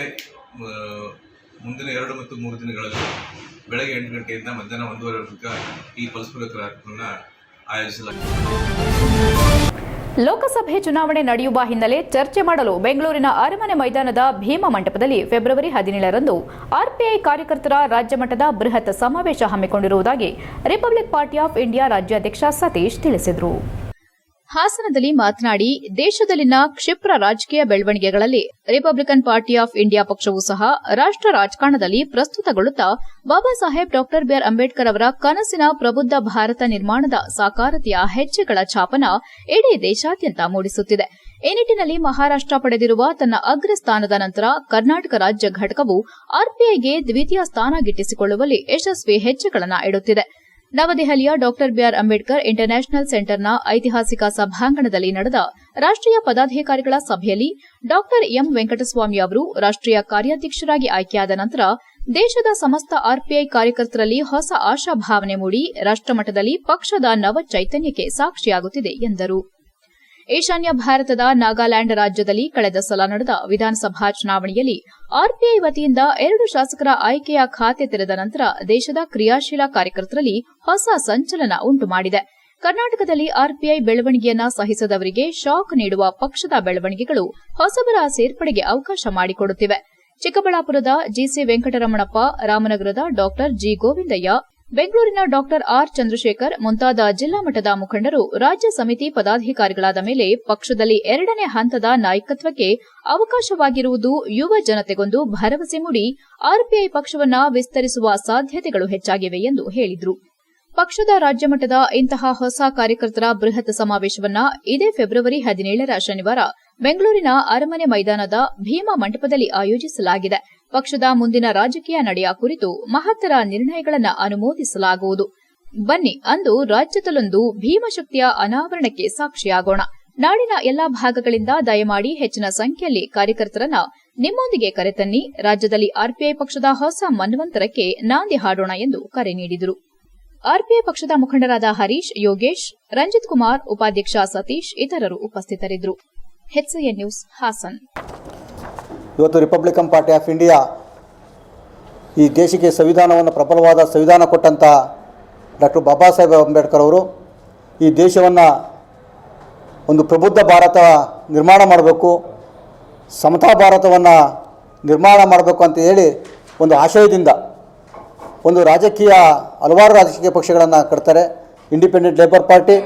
ಮುಂದಿನ 2 ಮತ್ತು 3 ದಿನಗಳಲ್ಲಿ ಬೆಳಗ್ಗೆ 8 ಗಂಟೆಯಿಂದ ಮಧ್ಯಾಹ್ನ 1:30 ಈ ಪಲ್ಸ್ ಪೋಲಿಯೋ ಕಾರ್ಯಕ್ರಮವನ್ನು ಆಯೋಜಿಸಲಾಗಿದೆ. ಲೋಕಸಭೆ ಚುನಾವಣೆ ನಡೆಯುವ ಹಿನ್ನೆಲೆ ಚರ್ಚೆ ಮಾಡಲು ಬೆಂಗಳೂರಿನ ಅರಮನೆ ಮೈದಾನದ ಭೀಮಾ ಮಂಟಪದಲ್ಲಿ ಫೆಬ್ರವರಿ 17ರಂದು ಆರ್ಪಿಐ ಕಾರ್ಯಕರ್ತರ ರಾಜ್ಯ ಮಟ್ಟದ ಬೃಹತ್ ಸಮಾವೇಶ ಹಮ್ಮಿಕೊಂಡಿರುವುದಾಗಿ ರಿಪಬ್ಲಿಕ್ ಪಾರ್ಟಿ ಆಫ್ ಇಂಡಿಯಾ ರಾಜ್ಯಾಧ್ಯಕ್ಷ ಸತೀಶ್ ತಿಳಿಸಿದರು. ಹಾಸನದಲ್ಲಿ ಮಾತನಾಡಿ, ದೇಶದಲ್ಲಿನ ಕ್ಷಿಪ್ರ ರಾಜಕೀಯ ಬೆಳವಣಿಗೆಗಳಲ್ಲಿ ರಿಪಬ್ಲಿಕನ್ ಪಾರ್ಟಿ ಆಫ್ ಇಂಡಿಯಾ ಪಕ್ಷವೂ ಸಹ ರಾಷ್ಟ್ರ ರಾಜಕಾರಣದಲ್ಲಿ ಪ್ರಸ್ತುತಗೊಳ್ಳುತ್ತಾ ಬಾಬಾ ಸಾಹೇಬ್ ಡಾ ಬಿಆರ್ ಅಂಬೇಡ್ಕರ್ ಅವರ ಕನಸಿನ ಪ್ರಬುದ್ಧ ಭಾರತ ನಿರ್ಮಾಣದ ಸಾಕಾರತೆಯ ಹೆಜ್ಜೆಗಳ ಛಾಪನ ಇಡೀ ದೇಶಾದ್ಯಂತ ಮೂಡಿಸುತ್ತಿದೆ. ಈ ನಿಟ್ಟಿನಲ್ಲಿ ಮಹಾರಾಷ್ಟ್ರ ಪಡೆದಿರುವ ತನ್ನ ಅಗ್ರಸ್ಥಾನದ ನಂತರ ಕರ್ನಾಟಕ ರಾಜ್ಯ ಘಟಕವು ಆರ್ಪಿಐಗೆ ದ್ವಿತೀಯ ಸ್ಥಾನ ಗಿಟ್ಟಿಸಿಕೊಳ್ಳುವಲ್ಲಿ ಯಶಸ್ವಿ ಹೆಜ್ಜೆಗಳನ್ನು ಇಡುತ್ತಿದೆ. ನವದೆಹಲಿಯ ಡಾ ಬಿಆರ್ ಅಂಬೇಡ್ಕರ್ ಇಂಟರ್ನ್ಯಾಷನಲ್ ಸೆಂಟರ್ನ ಐತಿಹಾಸಿಕ ಸಭಾಂಗಣದಲ್ಲಿ ನಡೆದ ರಾಷ್ಟೀಯ ಪದಾಧಿಕಾರಿಗಳ ಸಭೆಯಲ್ಲಿ ಡಾ ಎಂ ವೆಂಕಟಸ್ವಾಮಿ ಅವರು ರಾಷ್ಟೀಯ ಕಾರ್ಯಾಧ್ಯಕ್ಷರಾಗಿ ಆಯ್ಕೆಯಾದ ನಂತರ ದೇಶದ ಸಮಸ್ತ ಆರ್ಪಿಐ ಕಾರ್ಯಕರ್ತರಲ್ಲಿ ಹೊಸ ಆಶಾಭಾವನೆ ಮೂಡಿ ರಾಷ್ಟಮಟ್ಟದಲ್ಲಿ ಪಕ್ಷದ ನವ ಚೈತನ್ಯಕ್ಕೆ ಸಾಕ್ಷಿಯಾಗುತ್ತಿದೆ ಎಂದರು. ಈಶಾನ್ಯ ಭಾರತದ ನಾಗಾಲ್ಯಾಂಡ್ ರಾಜ್ಯದಲ್ಲಿ ಕಳೆದ ಸಲ ನಡೆದ ವಿಧಾನಸಭಾ ಚುನಾವಣೆಯಲ್ಲಿ ಆರ್ಪಿಐ ವತಿಯಿಂದ 2 ಶಾಸಕರ ಆಯ್ಕೆಯ ಖಾತೆ ತೆರೆದ ನಂತರ ದೇಶದ ಕ್ರಿಯಾಶೀಲ ಕಾರ್ಯಕರ್ತರಲ್ಲಿ ಹೊಸ ಸಂಚಲನ ಉಂಟುಮಾಡಿದೆ. ಕರ್ನಾಟಕದಲ್ಲಿ ಆರ್ಪಿಐ ಬೆಳವಣಿಗೆಯನ್ನ ಸಹಿಸದವರಿಗೆ ಶಾಕ್ ನೀಡುವ ಪಕ್ಷದ ಬೆಳವಣಿಗೆಗಳು ಹೊಸಬರ ಸೇರ್ಪಡೆಗೆ ಅವಕಾಶ ಮಾಡಿಕೊಡುತ್ತಿವೆ. ಚಿಕ್ಕಬಳ್ಳಾಪುರದ ಜಿಸಿ ವೆಂಕಟರಮಣಪ್ಪ, ರಾಮನಗರದ ಡಾ ಜಿ ಗೋವಿಂದಯ್ಯ, ಬೆಂಗಳೂರಿನ ಡಾ ಆರ್ ಚಂದ್ರಶೇಖರ್ ಮುಂತಾದ ಜಿಲ್ಲಾ ಮಟ್ಟದ ಮುಖಂಡರು ರಾಜ್ಯ ಸಮಿತಿ ಪದಾಧಿಕಾರಿಗಳಾದ ಮೇಲೆ ಪಕ್ಷದಲ್ಲಿ 2ನೇ ಹಂತದ ನಾಯಕತ್ವಕ್ಕೆ ಅವಕಾಶವಾಗಿರುವುದು ಯುವ ಜನತೆಗೊಂದು ಭರವಸೆ ಮೂಡಿ ಆರ್ಪಿಐ ಪಕ್ಷವನ್ನ ವಿಸ್ತರಿಸುವ ಸಾಧ್ಯತೆಗಳು ಹೆಚ್ಚಾಗಿವೆ ಎಂದು ಹೇಳಿದರು. ಪಕ್ಷದ ರಾಜ್ಯ ಮಟ್ಟದ ಇಂತಹ ಹೊಸ ಕಾರ್ಯಕರ್ತರ ಬೃಹತ್ ಸಮಾವೇಶವನ್ನ ಇದೇ ಫೆಬ್ರವರಿ 17ರ ಶನಿವಾರ ಬೆಂಗಳೂರಿನ ಅರಮನೆ ಮೈದಾನದ ಭೀಮಾ ಮಂಟಪದಲ್ಲಿ ಆಯೋಜಿಸಲಾಗಿದೆ. ಪಕ್ಷದ ಮುಂದಿನ ರಾಜಕೀಯ ನಡೆಯ ಕುರಿತು ಮಹತ್ತರ ನಿರ್ಣಯಗಳನ್ನು ಅನುಮೋದಿಸಲಾಗುವುದು. ಬನ್ನಿ, ಅಂದು ರಾಜ್ಯದಲ್ಲೊಂದು ಭೀಮಶಕ್ತಿಯ ಅನಾವರಣಕ್ಕೆ ಸಾಕ್ಷಿಯಾಗೋಣ. ನಾಡಿನ ಎಲ್ಲಾ ಭಾಗಗಳಿಂದ ದಯಮಾಡಿ ಹೆಚ್ಚಿನ ಸಂಖ್ಯೆಯಲ್ಲಿ ಕಾರ್ಯಕರ್ತರನ್ನ ನಿಮ್ಮೊಂದಿಗೆ ಕರೆತನ್ನಿ. ರಾಜ್ಯದಲ್ಲಿ ಆರ್ಪಿಐ ಪಕ್ಷದ ಹೊಸ ಮನ್ವಂತರಕ್ಕೆ ನಾಂದಿ ಹಾಡೋಣ ಎಂದು ಕರೆ ನೀಡಿದರು. ಆರ್ಪಿಐ ಪಕ್ಷದ ಮುಖಂಡರಾದ ಹರೀಶ್, ಯೋಗೇಶ್, ರಂಜಿತ್ ಕುಮಾರ್, ಉಪಾಧ್ಯಕ್ಷ ಸತೀಶ್ ಇತರರು ಉಪಸ್ಥಿತರಿದ್ದರು. HCN news, Hassan. ಇವತ್ತು ರಿಪಬ್ಲಿಕನ್ ಪಾರ್ಟಿ ಆಫ್ ಇಂಡಿಯಾ ಈ ದೇಶಕ್ಕೆ ಸಂವಿಧಾನವನ್ನು ಪ್ರಬಲವಾದ ಸಂವಿಧಾನ ಕೊಟ್ಟಂಥ ಡಾಕ್ಟರ್ ಬಾಬಾ ಸಾಹೇಬ್ ಅಂಬೇಡ್ಕರ್ ಅವರು ಈ ದೇಶವನ್ನು ಒಂದು ಪ್ರಬುದ್ಧ ಭಾರತ ನಿರ್ಮಾಣ ಮಾಡಬೇಕು, ಸಮತಾ ಭಾರತವನ್ನು ನಿರ್ಮಾಣ ಮಾಡಬೇಕು ಅಂತ ಹೇಳಿ ಒಂದು ಆಶಯದಿಂದ ಒಂದು ಹಲವಾರು ರಾಜಕೀಯ ಪಕ್ಷಗಳನ್ನು ಕಟ್ತಾರೆ. ಇಂಡಿಪೆಂಡೆಂಟ್ ಲೇಬರ್ ಪಾರ್ಟಿ,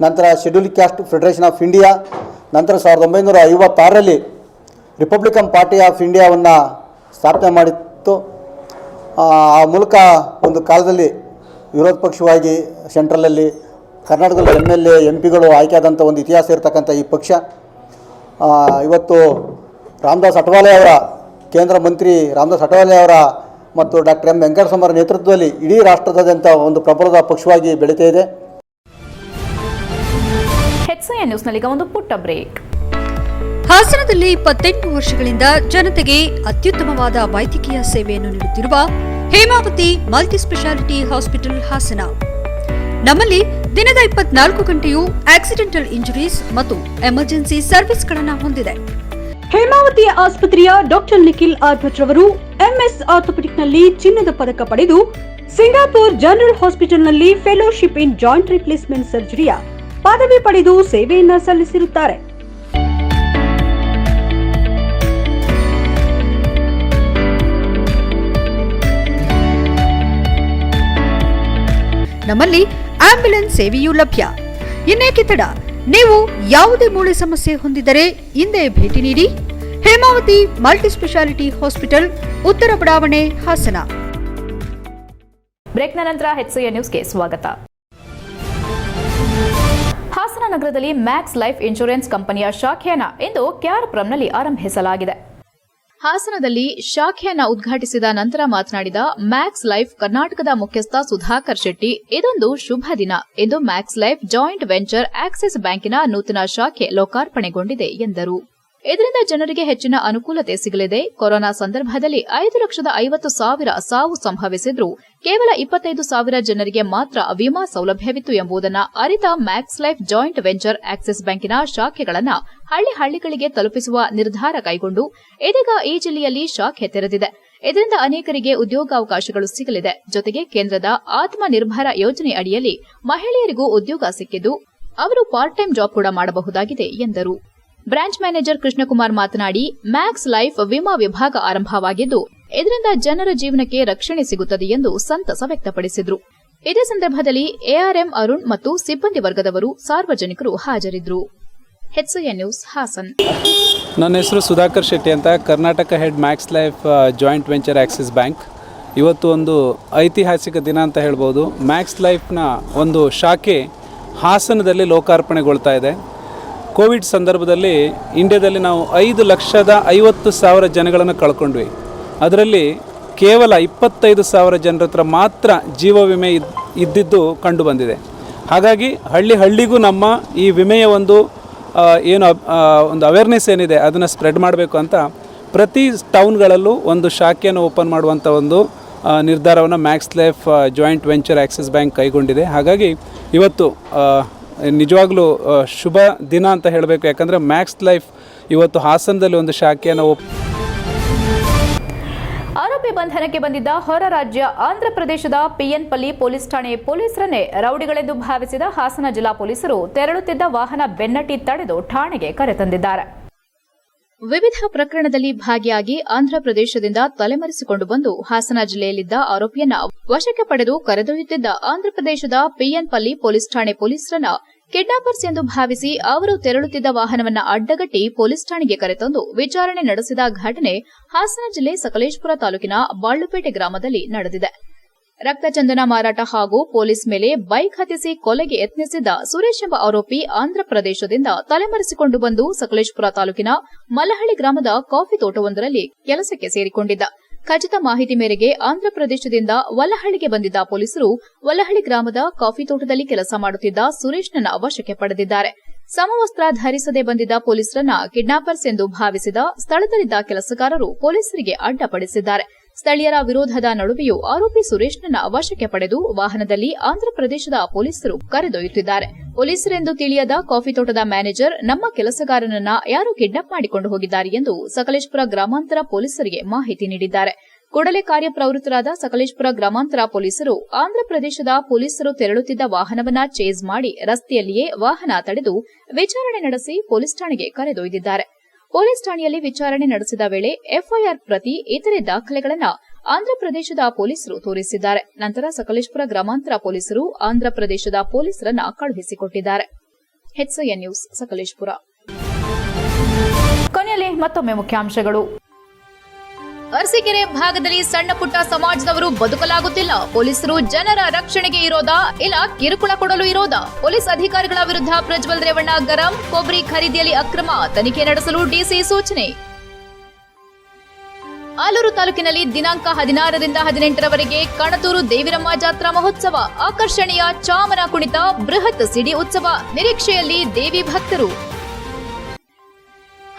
ನಂತರ schedule caste federation of India, ನಂತರ 1956ರಲ್ಲಿ ರಿಪಬ್ಲಿಕನ್ ಪಾರ್ಟಿ ಆಫ್ ಇಂಡಿಯಾವನ್ನು ಸ್ಥಾಪನೆ ಮಾಡಿತ್ತು. ಆ ಮೂಲಕ ಒಂದು ಕಾಲದಲ್ಲಿ ವಿರೋಧ ಪಕ್ಷವಾಗಿ ಸೆಂಟ್ರಲಲ್ಲಿ ಕರ್ನಾಟಕದಲ್ಲಿ MLA MP ಆಯ್ಕೆಯಾದಂಥ ಒಂದು ಇತಿಹಾಸ ಇರತಕ್ಕಂಥ ಈ ಪಕ್ಷ ಇವತ್ತು ರಾಮದಾಸ್ ಅಠವಾಲೆ ಅವರ ಕೇಂದ್ರ ಮಂತ್ರಿ ರಾಮದಾಸ್ ಅಠವಾಲೆ ಅವರ ಮತ್ತು ಡಾಕ್ಟರ್ ಎಂ ವೆಂಕಟಸ್ವಾಮಿ ಅವರ ನೇತೃತ್ವದಲ್ಲಿ ಇಡೀ ರಾಷ್ಟ್ರದಾದ್ಯಂತ ಒಂದು ಪ್ರಬಲದ ಪಕ್ಷವಾಗಿ ಬೆಳೀತಾ ಇದೆ. HCN ನ್ಯೂಸ್ನಲ್ಲಿ ಒಂದು ಪುಟ್ಟ ಬ್ರೇಕ್. ಹಾಸನದಲ್ಲಿ 28 ವರ್ಷಗಳಿಂದ ಜನತೆಗೆ ಅತ್ಯುತ್ತಮವಾದ ವೈದ್ಯಕೀಯ ಸೇವೆಯನ್ನು ನೀಡುತ್ತಿರುವ Hemavati multi speciality hospital Hassan. ನಮ್ಮಲ್ಲಿ ದಿನದ 24 ಗಂಟೆಯೂ ಆಕ್ಸಿಡೆಂಟಲ್ ಇಂಜುರೀಸ್ ಮತ್ತು ಎಮರ್ಜೆನ್ಸಿ ಸರ್ವಿಸ್ಗಳನ್ನು ಹೊಂದಿದೆ. ಹೇಮಾವತಿ ಆಸ್ಪತ್ರೆಯ ಡಾಕ್ಟರ್ ನಿಖಿಲ್ ಆರ್ ಭಟ್ ರವರು MS ಆರ್ಥೋಪೆಡಿಕ್ನಲ್ಲಿ ಚಿನ್ನದ ಪದಕ ಪಡೆದು ಸಿಂಗಾಪುರ್ ಜನರಲ್ ಹಾಸ್ಪಿಟಲ್ನಲ್ಲಿ ಫೆಲೋಶಿಪ್ ಇನ್ ಜಾಯಿಂಟ್ ರಿಪ್ಲೇಸ್ಮೆಂಟ್ ಸರ್ಜರಿಯ ಪದವಿ ಪಡೆದು ಸೇವೆಯನ್ನ ಸಲ್ಲಿಸಿರುತ್ತಾರೆ. ನಮ್ಮಲ್ಲಿ ಆಂಬ್ಯುಲೆನ್ಸ್ ಸೇವೆಯೂ ಲಭ್ಯ. ಇನ್ನೇಕೆ ತಡ? ನೀವು ಯಾವುದೇ ಮೂಳೆ ಸಮಸ್ಯೆ ಹೊಂದಿದರೆ ಇಂದೇ ಭೇಟಿ ನೀಡಿ. ಹೇಮಾವತಿ ಮಲ್ಟಿ ಸ್ಪೆಷಾಲಿಟಿ ಹಾಸ್ಪಿಟಲ್, ಉತ್ತರ ಬಡಾವಣೆ, ಹಾಸನ. ಬ್ರೇಕ್ನ ನಂತರ HCN ನ್ಯೂಸ್ಗೆ ಸ್ವಾಗತ. ಹಾಸನ ನಗರದಲ್ಲಿ ಮ್ಯಾಕ್ಸ್ ಲೈಫ್ ಇನ್ಶೂರೆನ್ಸ್ ಕಂಪನಿಯ ಶಾಖೆಯನ್ನು ಇಂದು KRಪುರಂನಲ್ಲಿ ಆರಂಭಿಸಲಾಗಿದೆ. ಹಾಸನದಲ್ಲಿ ಶಾಖೆಯನ್ನು ಉದ್ಘಾಟಿಸಿದ ನಂತರ ಮಾತನಾಡಿದ ಮ್ಯಾಕ್ಸ್ ಲೈಫ್ ಕರ್ನಾಟಕದ ಮುಖ್ಯಸ್ಥ ಸುಧಾಕರ್ ಶೆಟ್ಟಿ, ಇದೊಂದು ಶುಭ ದಿನ ಎಂದು Max Life joint venture Axis ಬ್ಯಾಂಕಿನ ನೂತನ ಶಾಖೆ ಲೋಕಾರ್ಪಣೆಗೊಂಡಿದೆ ಎಂದರು. ಇದರಿಂದ ಜನರಿಗೆ ಹೆಚ್ಚಿನ ಅನುಕೂಲತೆ ಸಿಗಲಿದೆ. ಕೊರೋನಾ ಸಂದರ್ಭದಲ್ಲಿ 5,50,000 ಸಾವು ಸಂಭವಿಸಿದ್ರೂ ಕೇವಲ 25,000 ಜನರಿಗೆ ಮಾತ್ರ ವಿಮಾ ಸೌಲಭ್ಯವಿತ್ತು ಎಂಬುದನ್ನು ಅರಿತ Max Life joint venture Axis ಬ್ಯಾಂಕಿನ ಶಾಖೆಗಳನ್ನು ಹಳ್ಳಿಗಳಿಗೆ ತಲುಪಿಸುವ ನಿರ್ಧಾರ ಕೈಗೊಂಡು ಇದೀಗ ಈ ಜಿಲ್ಲೆಯಲ್ಲಿ ಶಾಖೆ ತೆರೆದಿದೆ. ಇದರಿಂದ ಅನೇಕರಿಗೆ ಉದ್ಯೋಗಾವಕಾಶಗಳು ಸಿಗಲಿದೆ. ಜೊತೆಗೆ ಕೇಂದ್ರದ ಆತ್ಮನಿರ್ಭರ ಯೋಜನೆ ಅಡಿಯಲ್ಲಿ ಮಹಿಳೆಯರಿಗೂ ಉದ್ಯೋಗ ಸಿಕ್ಕಿದ್ದು ಅವರು ಪಾರ್ಟ್ ಟೈಮ್ ಜಾಬ್ ಕೂಡ ಮಾಡಬಹುದಾಗಿದೆ ಎಂದರು. ಬ್ರಾಂಚ್ ಮ್ಯಾನೇಜರ್ ಕೃಷ್ಣಕುಮಾರ್ ಮಾತನಾಡಿ, ಮ್ಯಾಕ್ಸ್ ಲೈಫ್ ವಿಮಾ ವಿಭಾಗ ಆರಂಭವಾಗಿದ್ದು ಇದರಿಂದ ಜನರ ಜೀವನಕ್ಕೆ ರಕ್ಷಣೆ ಸಿಗುತ್ತದೆ ಎಂದು ಸಂತಸ ವ್ಯಕ್ತಪಡಿಸಿದರು. ಇದೇ ಸಂದರ್ಭದಲ್ಲಿ ಎಆರ್ಎಂ ಅರುಣ್ ಮತ್ತು ಸಿಬ್ಬಂದಿ ವರ್ಗದವರು ಸಾರ್ವಜನಿಕರು ಹಾಜರಿದ್ದರು. HCN news Hassan. ನನ್ನ ಹೆಸರು ಸುಧಾಕರ್ ಶೆಟ್ಟಿ ಅಂತ, Karnataka head Max Life joint venture Axis Bank. ಇವತ್ತು ಒಂದು ಐತಿಹಾಸಿಕ ದಿನ ಅಂತ ಹೇಳ್ಬೋದು. ಮ್ಯಾಕ್ಸ್ ಲೈಫ್ನ ಒಂದು ಶಾಖೆ ಹಾಸನದಲ್ಲಿ ಲೋಕಾರ್ಪಣೆಗೊಳ್ತಾ ಇದೆ. ಕೋವಿಡ್ ಸಂದರ್ಭದಲ್ಲಿ ಇಂಡಿಯಾದಲ್ಲಿ ನಾವು 5,50,000 ಜನಗಳನ್ನು ಕಳ್ಕೊಂಡ್ವಿ. ಅದರಲ್ಲಿ ಕೇವಲ 25,000 ಜನರ ಹತ್ರ ಮಾತ್ರ ಜೀವ ವಿಮೆ ಇದ್ದಿದ್ದು ಕಂಡು ಬಂದಿದೆ. ಹಾಗಾಗಿ ಹಳ್ಳಿಗೂ ನಮ್ಮ ಈ ವಿಮೆಯ ಒಂದು ಅವೇರ್ನೆಸ್ ಏನಿದೆ ಅದನ್ನು ಸ್ಪ್ರೆಡ್ ಮಾಡಬೇಕು ಅಂತ ಪ್ರತಿ ಟೌನ್ಗಳಲ್ಲೂ ಒಂದು ಶಾಖೆಯನ್ನು ಓಪನ್ ಮಾಡುವಂಥ ಒಂದು ನಿರ್ಧಾರವನ್ನು Max Life joint venture Axis bank ಕೈಗೊಂಡಿದೆ. ಹಾಗಾಗಿ ಇವತ್ತು ನಿಜವಾಗ್ಲೂ ಶುಭ ದಿನ ಅಂತ ಹೇಳಬೇಕು. ಯಾಕಂದರೆ ಮ್ಯಾಕ್ಸ್ ಲೈಫ್ ಇವತ್ತು ಹಾಸನದಲ್ಲಿ ಒಂದು ಶಾಖೆಯನ್ನು ಆರೋಪಿ ಬಂಧನಕ್ಕೆ ಬಂದಿದ್ದ ಹೊರ ರಾಜ್ಯ ಆಂಧ್ರ ಪ್ರದೇಶದ ಪಿಎನ್ಪಲ್ಲಿ ಪೊಲೀಸ್ ಠಾಣೆ ಪೊಲೀಸರನ್ನೇ ರೌಡಿಗಳೆಂದು ಭಾವಿಸಿದ ಹಾಸನ ಜಿಲ್ಲಾ ಪೊಲೀಸರು ತೆರಳುತ್ತಿದ್ದ ವಾಹನ ಬೆನ್ನಟ್ಟಿ ತಡೆದು ಠಾಣೆಗೆ ಕರೆತಂದಿದ್ದಾರೆ. ವಿವಿಧ ಪ್ರಕರಣದಲ್ಲಿ ಭಾಗಿಯಾಗಿ ಆಂಧ್ರಪ್ರದೇಶದಿಂದ ತಲೆಮರೆಸಿಕೊಂಡು ಬಂದು ಹಾಸನ ಜಿಲ್ಲೆಯಲ್ಲಿದ್ದ ಆರೋಪಿಯನ್ನ ವಶಕ್ಕೆ ಪಡೆದು ಕರೆದೊಯ್ಯುತ್ತಿದ್ದ ಆಂಧ್ರಪ್ರದೇಶದ ಪಿಎನ್ಪಲ್ಲಿ ಪೊಲೀಸ್ ಠಾಣೆ ಪೊಲೀಸರನ್ನ ಕಿಡ್ನಾಪರ್ಸ್ ಎಂದು ಭಾವಿಸಿ ಅವರು ತೆರಳುತ್ತಿದ್ದ ವಾಹನವನ್ನ ಅಡ್ಡಗಟ್ಟಿ ಪೊಲೀಸ್ ಠಾಣೆಗೆ ಕರೆತಂದು ವಿಚಾರಣೆ ನಡೆಸಿದ ಘಟನೆ ಹಾಸನ ಜಿಲ್ಲೆ ಸಕಲೇಶಪುರ ತಾಲೂಕಿನ ಬಾಳುಪೇಟೆ ಗ್ರಾಮದಲ್ಲಿ ನಡೆದಿದೆ. ರಕ್ತಚಂದನ ಮಾರಾಟ ಹಾಗೂ ಪೊಲೀಸ್ ಮೇಲೆ ಬೈಕ್ ಹತ್ತಿಸಿ ಕೊಲೆಗೆ ಯತ್ನಿಸಿದ್ದ ಸುರೇಶ್ ಎಂಬ ಆರೋಪಿ ಆಂಧ್ರಪ್ರದೇಶದಿಂದ ತಲೆಮರೆಸಿಕೊಂಡು ಬಂದು ಸಕಲೇಶಪುರ ತಾಲೂಕಿನ ಮಲ್ಲಹಳ್ಳಿ ಗ್ರಾಮದ ಕಾಫಿ ತೋಟವೊಂದರಲ್ಲಿ ಕೆಲಸಕ್ಕೆ ಸೇರಿಕೊಂಡಿದ್ದ. ಖಚಿತ ಮಾಹಿತಿ ಮೇರೆಗೆ ಆಂಧ್ರಪ್ರದೇಶದಿಂದ ವಲ್ಲಹಳ್ಳಿಗೆ ಬಂದಿದ್ದ ಪೊಲೀಸರು ವಲ್ಲಹಳ್ಳಿ ಗ್ರಾಮದ ಕಾಫಿ ತೋಟದಲ್ಲಿ ಕೆಲಸ ಮಾಡುತ್ತಿದ್ದ ಸುರೇಶ್ನನ್ನ ವಶಕ್ಕೆ ಪಡೆದಿದ್ದಾರೆ. ಸಮವಸ್ತ್ರ ಧರಿಸದೆ ಬಂದಿದ್ದ ಪೊಲೀಸರನ್ನ ಕಿಡ್ನಾಪರ್ಸ್ ಎಂದು ಭಾವಿಸಿದ ಸ್ಥಳದಲ್ಲಿದ್ದ ಕೆಲಸಗಾರರು ಪೊಲೀಸರಿಗೆ ಅಡ್ಡಪಡಿಸಿದ್ದಾರೆ. ಸ್ಥಳೀಯರ ವಿರೋಧದ ನಡುವೆಯೂ ಆರೋಪಿ ಸುರೇಶ್ನನ್ನ ವಶಕ್ಕೆ ಪಡೆದು ವಾಹನದಲ್ಲಿ ಆಂಧ್ರಪ್ರದೇಶದ ಪೊಲೀಸರು ಕರೆದೊಯ್ಯುತ್ತಿದ್ದಾರೆ. ಪೊಲೀಸರೆಂದು ತಿಳಿಯದ ಕಾಫಿ ತೋಟದ ಮ್ಯಾನೇಜರ್ ನಮ್ಮ ಕೆಲಸಗಾರನನ್ನ ಯಾರೋ ಕಿಡ್ನಾಪ್ ಮಾಡಿಕೊಂಡು ಹೋಗಿದ್ದಾರೆ ಎಂದು ಸಕಲೇಶಪುರ ಗ್ರಾಮಾಂತರ ಪೊಲೀಸರಿಗೆ ಮಾಹಿತಿ ನೀಡಿದ್ದಾರೆ. ಕೂಡಲೇ ಕಾರ್ಯಪ್ರವೃತ್ತರಾದ ಸಕಲೇಶಪುರ ಗ್ರಾಮಾಂತರ ಪೊಲೀಸರು ಆಂಧ್ರಪ್ರದೇಶದ ಪೊಲೀಸರು ತೆರಳುತ್ತಿದ್ದ ವಾಹನವನ್ನ ಚೇಸ್ ಮಾಡಿ ರಸ್ತೆಯಲ್ಲಿಯೇ ವಾಹನ ತಡೆದು ವಿಚಾರಣೆ ನಡೆಸಿ ಪೊಲೀಸ್ ಠಾಣೆಗೆ ಕರೆದೊಯ್ದಿದ್ದಾರೆ. ಪೊಲೀಸ್ ಠಾಣೆಯಲ್ಲಿ ವಿಚಾರಣೆ ನಡೆಸಿದ ವೇಳೆ ಎಫ್ಐಆರ್ ಪ್ರತಿ ಇತರೆ ದಾಖಲೆಗಳನ್ನು ಆಂಧ್ರಪ್ರದೇಶದ ಪೊಲೀಸರು ತೋರಿಸಿದ್ದಾರೆ. ನಂತರ ಸಕಲೇಶಪುರ ಗ್ರಾಮಾಂತರ ಪೊಲೀಸರು ಆಂಧ್ರಪ್ರದೇಶದ ಪೊಲೀಸರನ್ನ ಕಳುಹಿಸಿಕೊಟ್ಟಿದ್ದಾರೆ. HCN news Sakleshpur. ಕೊನೆಯಲ್ಲಿ ಮತ್ತೊಮ್ಮೆ ಮುಖ್ಯಾಂಶಗಳು. ಅರಸೀಕೆರೆ ಭಾಗದಲ್ಲಿ ಸಣ್ಣ ಪುಟ್ಟ ಸಮಾಜದವರು ಬದುಕಲಾಗುತ್ತಿಲ್ಲ. ಪೊಲೀಸರು ಜನರ ರಕ್ಷಣೆಗೆ ಇರೋದಾ ಇಲ್ಲ ಕಿರುಕುಳ ಕೊಡಲು ಇರೋದಾ? ಪೊಲೀಸ್ ಅಧಿಕಾರಿಗಳ ವಿರುದ್ಧ ಪ್ರಜ್ವಲ್ ರೇವಣ್ಣ ಗರಂ. ಕೊಬ್ಬರಿ ಖರೀದಿಯಲ್ಲಿ ಅಕ್ರಮ, ತನಿಖೆ ನಡೆಸಲು ಡಿಸಿ ಸೂಚನೆ. ಆಲೂರು ತಾಲೂಕಿನಲ್ಲಿ ದಿನಾಂಕ 16ರಿಂದ 18ರವರೆಗೆ ಕಣತೂರು ದೇವಿರಮ್ಮ ಜಾತ್ರಾ ಮಹೋತ್ಸವ. ಆಕರ್ಷಣೀಯ ಚಾಮರ ಕುಣಿತ, ಬೃಹತ್ ಸಿಡಿ ಉತ್ಸವ. ನಿರೀಕ್ಷೆಯಲ್ಲಿ ದೇವಿ ಭಕ್ತರು.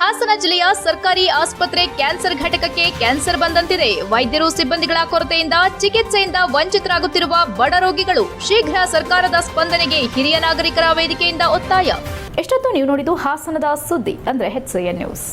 ಹಾಸನ ಜಿಲ್ಲೆಯ ಸರ್ಕಾರಿ ಆಸ್ಪತ್ರೆ ಕ್ಯಾನ್ಸರ್ ಘಟಕಕ್ಕೆ ಕ್ಯಾನ್ಸರ್ ಬಂದಂತಿದೆ. ವೈದ್ಯರು ಸಿಬ್ಬಂದಿಗಳ ಕೊರತೆಯಿಂದ ಚಿಕಿತ್ಸೆಯಿಂದ ವಂಚಿತರಾಗುತ್ತಿರುವ ಬಡ ರೋಗಿಗಳು. ಶೀಘ್ರ ಸರ್ಕಾರದ ಸ್ಪಂದನೆಗೆ ಹಿರಿಯ ನಾಗರಿಕರ ವೇದಿಕೆಯಿಂದ ಒತ್ತಾಯ. ಎಷ್ಟೊತ್ತು ನೀವು ನೋಡಿದ್ದು ಹಾಸನದ ಸುದ್ದಿ ಅಂದ್ರೆ HCN ನ್ಯೂಸ್.